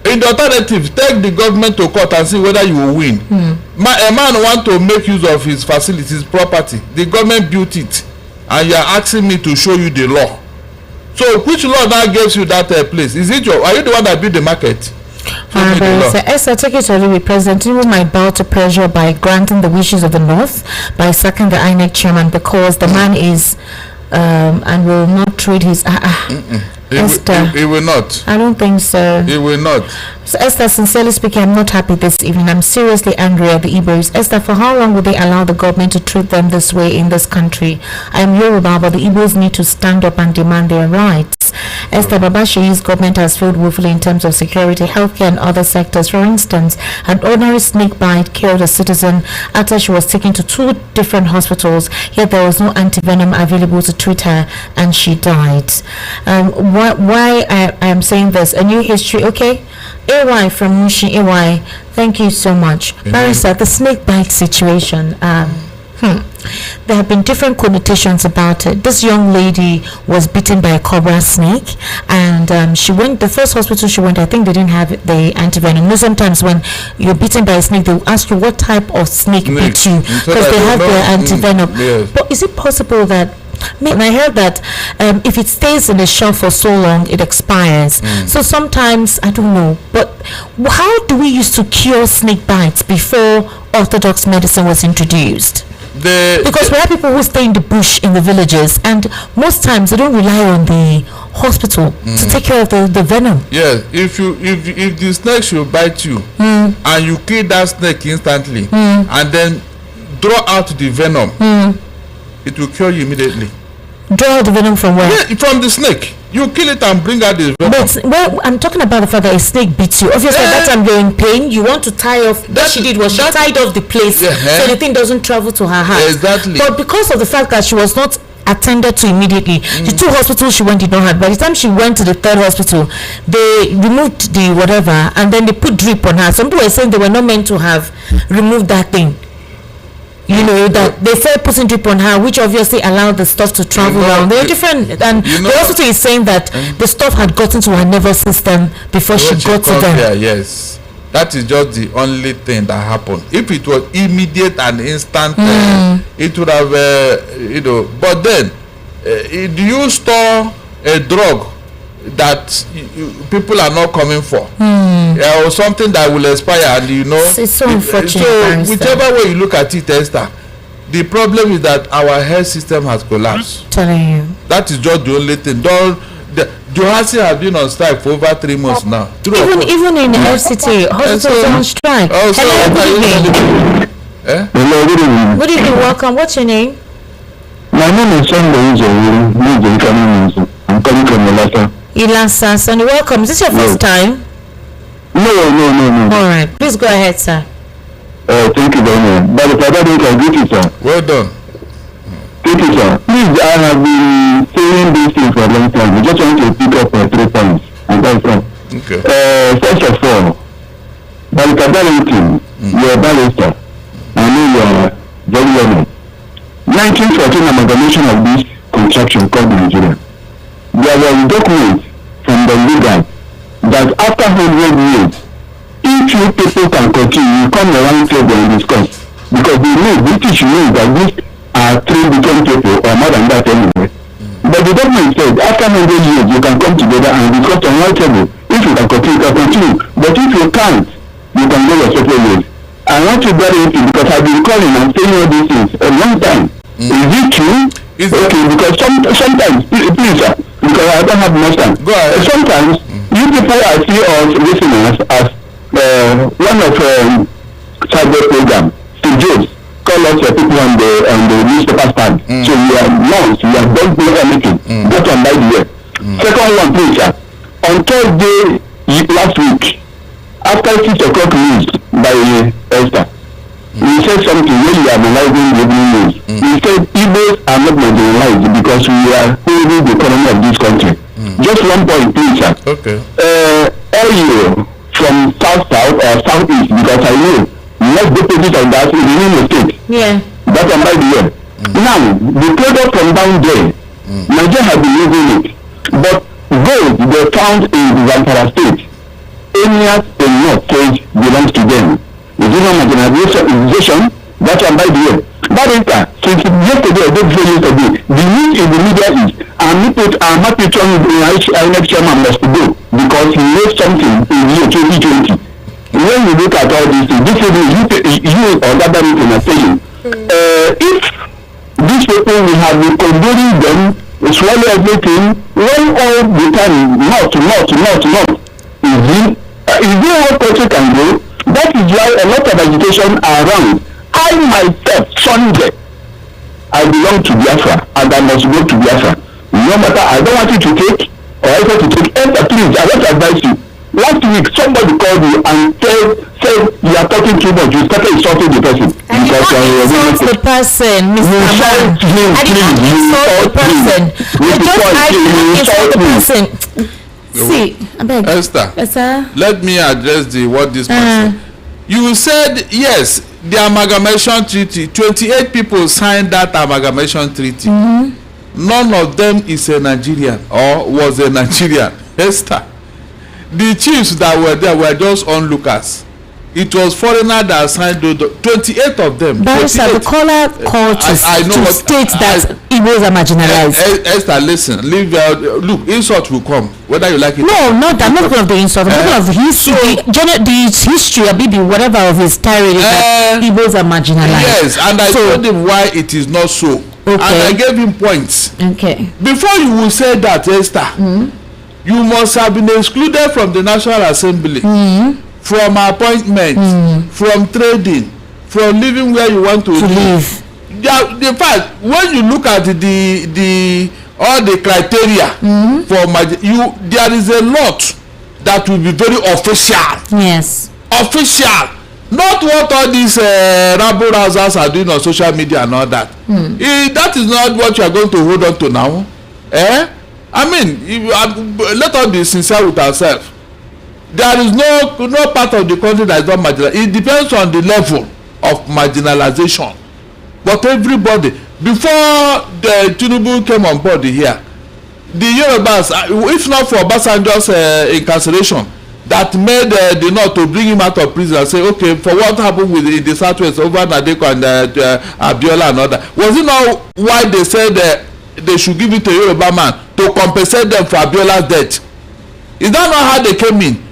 In the alternative, take the government to court and see whether you will win. A man want to make use of his facilities, property. The government built it, and you are asking me to show you the law. So which law now gives you that place? Are you the one that built the market? So Esther, take it away. President Tinubu might bow to pressure by granting the wishes of the North by sacking the INEC chairman because the man is and will not trade his Esther, he will not. I don't think so. He will not. So Esther, sincerely speaking, I'm not happy this evening. I'm seriously angry at the Igbos. Esther, for how long will they allow the government to treat them this way in this country? I am Yoruba, but the Igbos need to stand up and demand their rights. Esther, Babashi's government has failed woefully in terms of security, healthcare, and other sectors. For instance, an ordinary snake bite killed a citizen after she was taken to 2 different hospitals, yet there was no antivenom available to treat her, and she died. Why I am saying this? A new history, okay? AY from Mushi, AY, thank you so much. Barrister, the snake bite situation, there have been different connotations about it. This young lady was bitten by a cobra snake, and she went, the first hospital she went, I think they didn't have the antivenom. Sometimes when you're bitten by a snake, they will ask you what type of snake bit you, because they have their antivenom. But is it possible that And I heard that if it stays in the shell for so long, it expires. So sometimes, I don't know, but how do we used to cure snake bites before orthodox medicine was introduced? Because we have people who stay in the bush in the villages, and most times they don't rely on the hospital to take care of the venom. Yes, if the snake should bite you and you kill that snake instantly and then draw out the venom, it will cure you immediately. Draw out the venom from where? Yeah, from the snake. You kill it and bring out the venom. But well, I'm talking about the fact that a snake beats you. Obviously, that time you're in pain. You want to tie off. What she did was she tied off the place so the thing doesn't travel to her heart. Exactly. But because of the fact that she was not attended to immediately, the 2 hospitals she went did not have. By the time she went to the 3rd hospital, they removed the whatever and then they put drip on her. Some people were saying they were not meant to have removed that thing. You know, that they started putting drip on her, which obviously allowed the stuff to travel around. They're different, and the hospital is saying that the stuff had gotten to her nervous system before she got to them. Yeah, yes, that is just the only thing that happened. If it was immediate and instant, it would have, But then, do you store a drug that people are not coming for, or something that will expire, and it's so unfortunate. So whichever way you look at it, Esther, the problem is that our health system has collapsed. Telling you, that is just the only thing. Johansen has been on strike for over 3 months now. Even in FCT, hospitals are on strike. Hello, good evening. Hello, good evening. Good evening, welcome. What's your name? My name is Sunday. I'm calling from Elasa. Ilasa, Sonny, welcome. Is this your first time? No. All right, please go ahead, sir. Thank you very much. But if I don't agree, sir. Well done. Thank you, sir. Please, I have been saying this thing for a long time. I just want to pick up 3 points. And that's all. Okay. First of all, by the Darlington, you're a barrister. I know you're very learned. 1914 amalgamation of this contraction called Nigeria. There was a document from the leader that after 100 years, if you people can continue, you come around table and discuss. Because we know, British know that these are 3 different people, or more than that anyway. But the document said, after 100 years, you can come together and discuss on one table. If you can continue, you can continue. But if you can't, you can go your separate ways. I want to get into because I've been calling and saying all these things a long time. Is it true? Okay, because sometimes, please, sir, because I don't have much time. Go ahead. Sometimes, you people I see us listeners as one of cyber program, Steve Jobs, call us people on the newspaper stand. So we are months, we are don't do anything. Just on by the way. Second one, please, sir. On Thursday last week, after 6 o'clock news by Esther, he said something when you are analyzing the news. He said Igbos are not marginalized because we are holding the economy of this country. Just one point, please, sir. Okay. Oil from south or southeast, because I know less deposit of that is in the state. Yeah. That's on by the way. Now, the product from down there, Nigeria has been using it. But gold they found in Zamfara state, areas in North State belongs to them. Is it not marginalization? That's one by the way. That is since yesterday or day before yesterday, the news in the media is I'm happy to next chairman must go because he made something in the year 2020. When you look at all these things, this is you or that meeting are saying, if these people we have been condoning them, swallow everything, when all the time not. Is there what country can do? That is why a lot of agitation are around. I myself, Sunday, I belong to Biafra and I must go to Biafra. No matter, I don't want you to take or I want to take. Please, I want to advise you. Last week, somebody called you and said you are talking too much. You started insulting the person. And you can't insult the person, Mr. Man. I did not insult the person. I did not insult the person. See, I beg. Esther, let me address what this person. You said yes, the amalgamation treaty. 28 people signed that amalgamation treaty. None of them is a Nigerian or was a Nigerian. Esther, the chiefs that were there were just onlookers. It was foreigner that signed those 28 of them. Barrister, the caller called to state that Igbos are marginalized. Esther, listen, look, insult will come, whether you like it. No, not that. I'm not talking of the insult. I'm talking of the history, the history, maybe whatever of his tirade is that Igbos are marginalized. Yes, and I told him why it is not so. Okay. And I gave him points. Okay. Before you will say that, Esther, you must have been excluded from the National Assembly, from appointment, from trading, from living where you want to live. The fact, when you look at the all the criteria for there is a lot that will be very official. Yes. Official. Not what all these rabble rousers are doing on social media and all that. That is not what you are going to hold on to now. I mean, let us be sincere with ourselves. There is no part of the country that is not marginalized. It depends on the level of marginalization. But everybody, before the Tinubu came on board here, the Yorubas, if not for Obasanjo's incarceration, that made the North to bring him out of prison and say, okay, for what happened with in the Southwest over Nadeko and Abiola and all that, was it not why they said they should give it to Yoruba man to compensate them for Abiola's death? Is that not how they came in?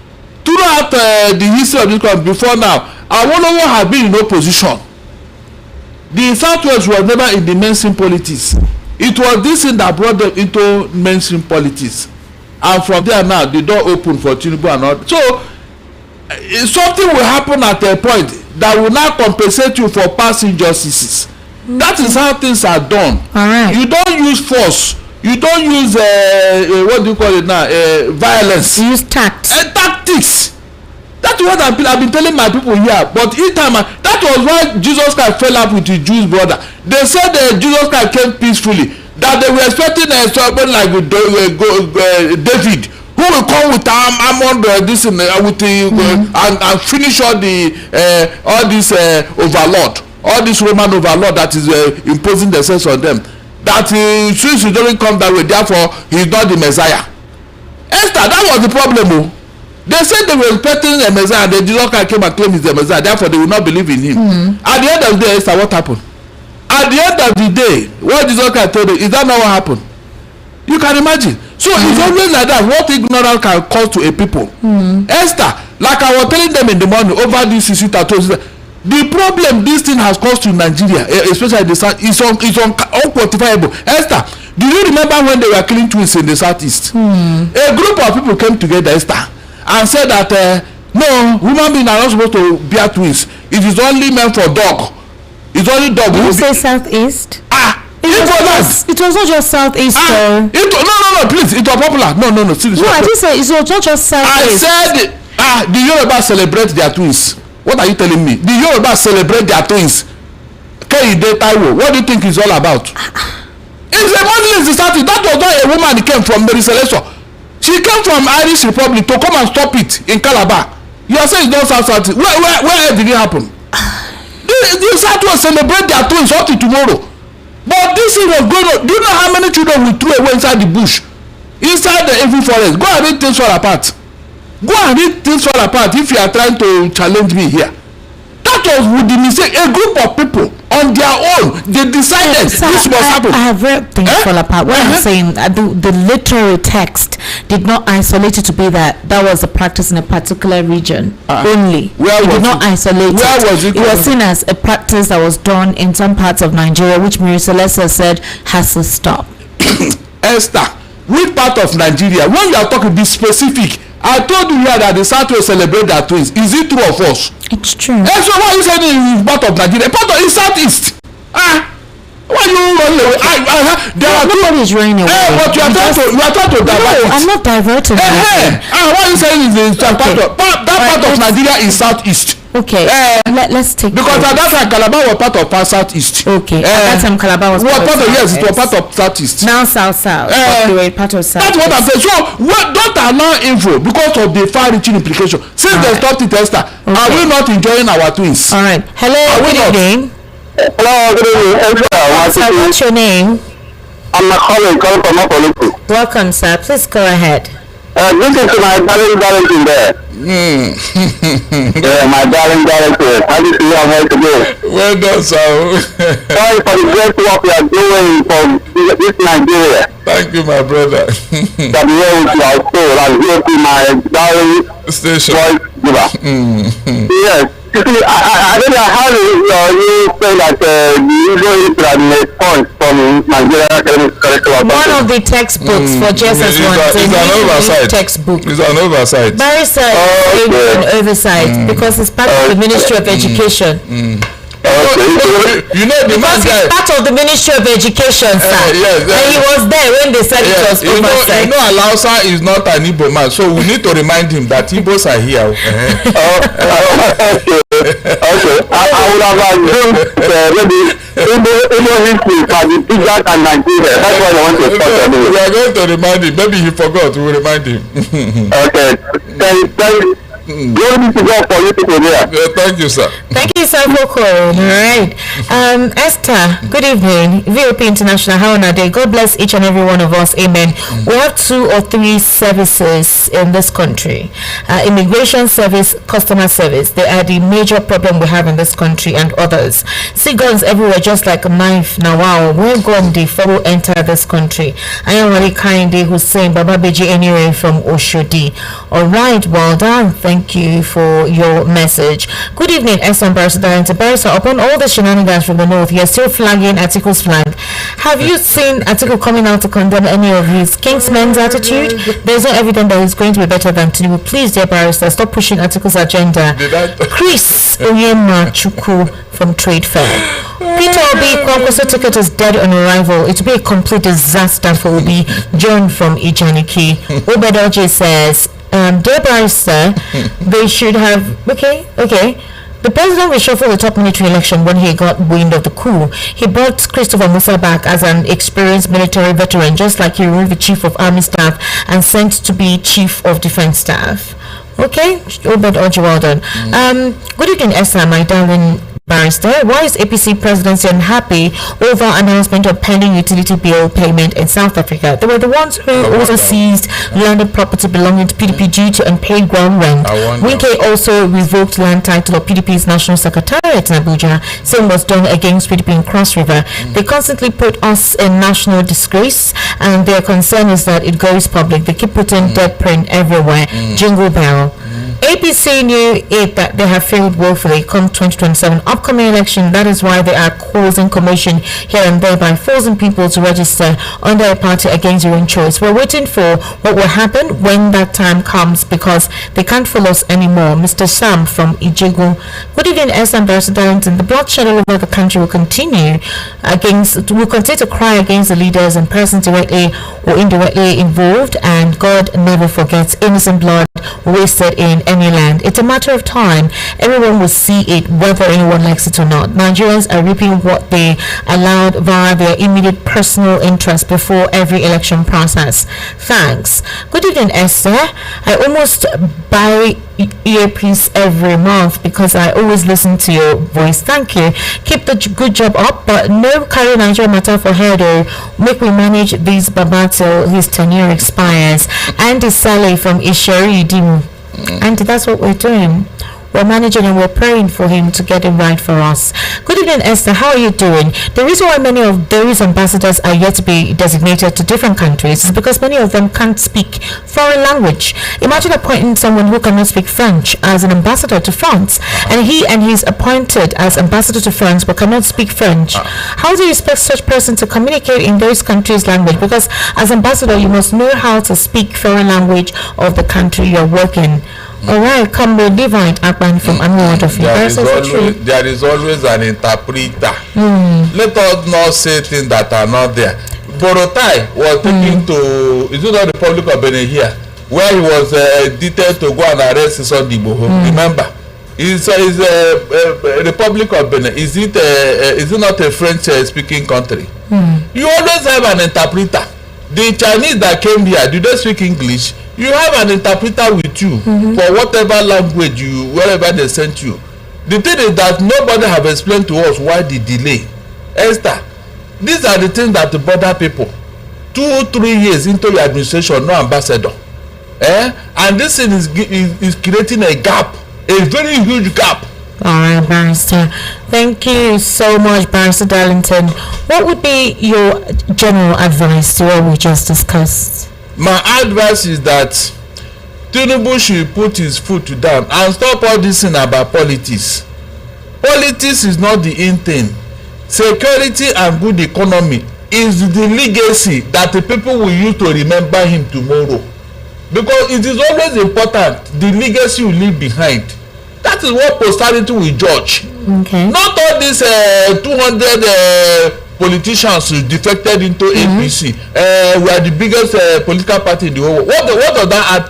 Throughout the history of this country before now, Awolowo had been in opposition. The Southwest was never in the mainstream politics. It was this thing that brought them into mainstream politics. And from there now, the door opened for Tinubu and all. So, something will happen at a point that will now compensate you for past injustices. That is how things are done. All right. You don't use force. You don't use, what do you call it now, violence. You use tact. Tactics. That's what I've been telling my people here. But each time, that was why Jesus Christ fell up with his Jewish brother. They said that Jesus Christ came peacefully. That they were expecting something like David, who will come with armor, this and finish all this overlord, all this Roman overlord that is imposing themselves on them. That since he doesn't come that way, therefore he is not the Messiah. Esther, that was the problem. They said they were expecting a Messiah, and then Jesus Christ came and claimed he's the Messiah. Therefore, they will not believe in him. At the end of the day, Esther, what happened? At the end of the day, what Jesus Christ told you, is that not what happened? You can imagine. So it's always like that. What ignorance can cause to a people. Esther, like I was telling them in the morning over this issue, the problem this thing has caused to Nigeria, especially the south, is unquantifiable. Esther, do you remember when they were killing twins in the southeast? A group of people came together, Esther, and said that no, human beings are not supposed to bear twins. It is only meant for dog. It's only dog. Did you say southeast? It was not just southeast. No, please, it was popular. No, seriously. No, I didn't say it was not just southeast. I said the Yoruba celebrate their twins. What are you telling me? The Yoruba celebrate their twins. Kehinde Taiwo, what do you think it's all about? It's a Muslim society. That was not a woman who came from Mary Celeste. She came from Irish Republic to come and stop it in Calabar. You are saying it's not South. Where did it happen? The South will celebrate their twins until tomorrow. But this thing was going on. Do you know how many children we threw away inside the bush? Inside the every forest. Go and read things fall apart. Go and read things fall apart if you are trying to challenge me here. That was with the mistake. A group of people on their own, they decided this must happen. I have read things fall apart. What I'm saying, the literary text did not isolate it to be that was a practice in a particular region only. It did not isolate it. It was seen as a practice that was done in some parts of Nigeria, which Mary Celeste said has to stop. Esther, which part of Nigeria? When you are talking, be specific. I told you here that the South will celebrate their twins. Is it true or false? It's true. So why are you saying it's part of Nigeria? Part of the Southeast. Why you running away? Nobody is running away. But you are trying to divert it. I'm not diverting. Why are you saying it's part of Nigeria is Southeast? Okay. Let's take because at that time Calabar was part of Southeast. Okay. At that time Calabar was part of Southeast. Yes, it was part of Southeast. Now South. They were part of South. That's what I'm saying. So don't allow info because of the far-reaching implication. Since they stopped it, Esther, are we not enjoying our twins? All right. Hello. Good evening. Hello. Good evening. What's your name? I'm Macaulay calling from Apollo. Welcome, sir. Please go ahead. Listen to my darling in there. Yeah, my darling happy to you all today. Well done, sir. Sorry for the great work you are doing for this Nigeria. Thank you, my brother. That way with your soul and here to my darling Station. voice giver. Yes. You see, I don't know how you say that the Igbo is an response from Nigeria Academic Curriculum. One of the textbooks for JSS1. It's an oversight. Textbook. It's an oversight. Barrister is an oversight because it's part of the Ministry of Education. You know the man guy. It's part of the Ministry of Education, sir. Yes, and he was there when they said it was oversight. You know Alausa is not an Igbo man, so we need to remind him that Igbos are here. Okay. I would have assumed maybe Igbo history for the teachers and Nigeria. That's why I want to talk about it. We are going to remind him. Maybe he forgot. We will remind him. Okay. Thank you. Glory to God for you people there. Thank you, sir. Thank you, sir, for calling. All right. Esther, good evening. VOP International, how are they? God bless each and every one of us. Amen. We have 2 or 3 services in this country. Immigration service, customer service. They are the major problem we have in this country and others. See guns everywhere just like a knife. Now, wow, where gone the fellow enter this country? I am really kind who's saying Baba Beji anyway from Oshodi. All right, well done. Thank you for your message. Good evening, Esther Ambassador and Barrister. Upon all the shenanigans from the north, you're still flagging Atiku's flag. Have you seen Atiku coming out to condemn any of his Kingsman's attitude? There's no evidence that he's going to be better than Tinubu. Please, dear Barrister, stop pushing Atiku's agenda. Chris Oyema Chukwu from Trade Fair. Peter Obi Kwankwaso ticket is dead on arrival. It will be a complete disaster for Obi. John from Ijaniki. Obedoje says, dear Barrister, they should have... Okay. The president reshuffled the top military election when he got wind of the coup. He brought Christopher Musa back as an experienced military veteran, just like he removed the chief of army staff and sent to be chief of defense staff. Okay, Obed Oji, well done. Good evening, Esther, my darling Barrister. Why is APC presidency unhappy over announcement of pending utility bill payment in South Africa? They were the ones who also seized landed property belonging to PDP due to unpaid ground rent. Winke also revoked land title of PDP's national secretariat in Abuja. Same was done against PDP in Cross River. They constantly put us in national disgrace, and their concern is that it goes public. They keep putting dead print everywhere. Jingle bell. APC knew it that they have failed woefully come 2027 upcoming election. That is why they are causing commotion here and there by forcing people to register under a party against their own choice. We're waiting for what will happen when that time comes because they can't follow us anymore. Mr. Sam from Ijegu. Good evening, S. Ambassador Darrington. The bloodshed all over the country will continue to cry against the leaders and persons directly or indirectly involved, and God never forgets innocent blood wasted in any land. It's a matter of time. Everyone will see it, whether anyone likes it or not. Nigerians are reaping what they allowed via their immediate personal interest before every election process. Thanks. Good evening, Esther. I almost buy earpiece every month because I always listen to your voice. Thank you. Keep the good job up, but no carry Nigeria matter for her though. Make we manage this Baba till his tenure expires. Andy Saleh from Isheri Dimu. And that's what we're doing. We're managing and we're praying for him to get it right for us. Good evening, Esther. How are you doing? The reason why many of those ambassadors are yet to be designated to different countries is because many of them can't speak foreign language. Imagine appointing someone who cannot speak French as an ambassador to France, and he's appointed as ambassador to France but cannot speak French. How do you expect such person to communicate in those countries' language? Because as ambassador, you must know how to speak foreign language of the country you're working. All right, come with Levite Akban from Anwar of There is always an interpreter. Let us not say things that are not there. Borotai was taken to, is it not the Republic of Benin here, where he was detailed to go and arrest his son Igbo. Remember, is Republic of Benin. Is it not a French speaking country? You always have an interpreter. The Chinese that came here, do they speak English? You have an interpreter with you for whatever language wherever they sent you. The thing is that nobody have explained to us why the delay. Esther, these are the things that bother people. 2-3 years into your administration, no ambassador. And this thing is creating a gap, a very huge gap. All right, Barrister. Thank you so much, Barrister Darlington. What would be your general advice to what we just discussed? My advice is that Tinubu should put his foot down and stop all this thing about politics. Politics is not the in thing. Security and good economy is the legacy that the people will use to remember him tomorrow. Because it is always important the legacy you leave behind. That is what posterity will judge. Okay. Not all these 200 politicians who defected into APC. We are the biggest political party in the whole world. What does that add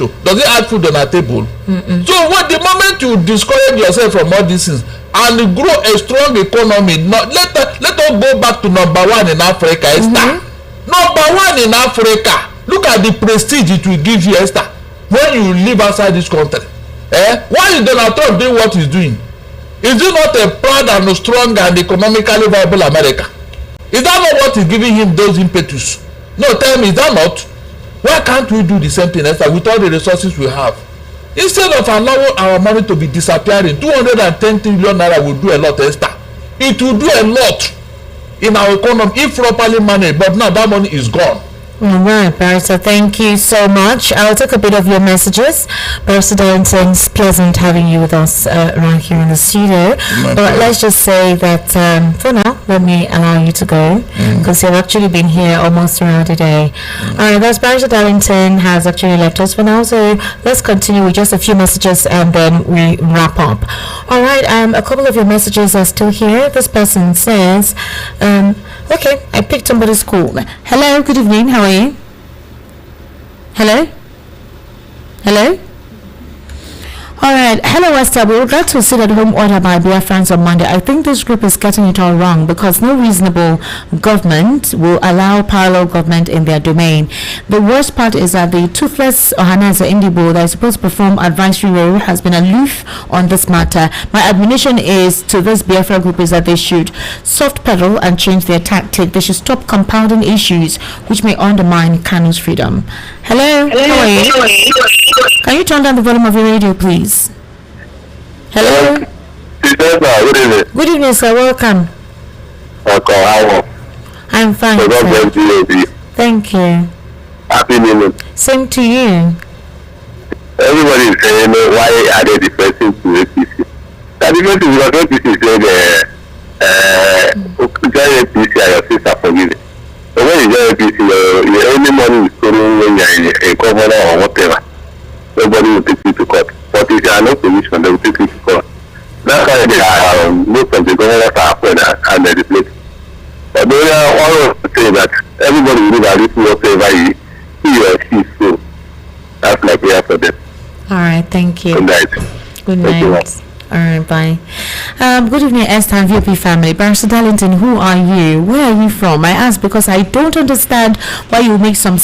to? Does it add food on our table? So the moment you discourage yourself from all these things and grow a strong economy, let us go back to number one in Africa, Esther. Number one in Africa. Look at the prestige it will give you, Esther, when you live outside this country. Why is Donald Trump doing what he's doing? Is it not a proud and strong and economically viable America? Is that not what is giving him those impetus? No, tell me, is that not? Why can't we do the same thing, Esther, with all the resources we have? Instead of allowing our money to be disappearing, 210 trillion naira will do a lot, Esther. It will do a lot in our economy if properly managed, but now that money is gone. All right, Barrister, thank you so much. I'll take a bit of your messages. Barrister Darlington, it's pleasant having you with us right here in the studio. But let's just say that for now, let me allow you to go because you've actually been here almost throughout the day. All right, that's Barrister Darlington has actually left us for now. So let's continue with just a few messages and then we wrap up. All right, a couple of your messages are still here. This person says, okay, I picked somebody's call. Hello, good evening. How are you? Hello? Hello? Alright, hello Esther. We would like to see that home order by Biafrans on Monday. I think this group is getting it all wrong because no reasonable government will allow parallel government in their domain. The worst part is that the toothless Ohanaeze Indibo that is supposed to perform advisory role has been aloof on this matter. My admonition is to this Biafra group is that they should soft pedal and change their tactic. They should stop compounding issues which may undermine Kanu's freedom. Hello? How are you? Can you turn down the volume of your radio, please? Hello? Good evening. Good evening, sir. Welcome. I'm fine, sir. Thank you. Happy New Year. Same to you. Everybody is saying, why are they depressing to APC? That because APC is saying, join APC and your sister forgiven. So when you join APC, your only money is stolen when you're a governor or whatever. Nobody will take you to court. But if you are not permission, they will take you to court. That's why they are, most of the governors are afraid and they replace. But they are all saying that everybody will do that whatever he or she so. That's like we have for them. All right, thank you. Good night. Good night. All right, bye. Good evening, Esther and VP family. Barrister Darlington, who are you? Where are you from? I ask because I don't understand why you make some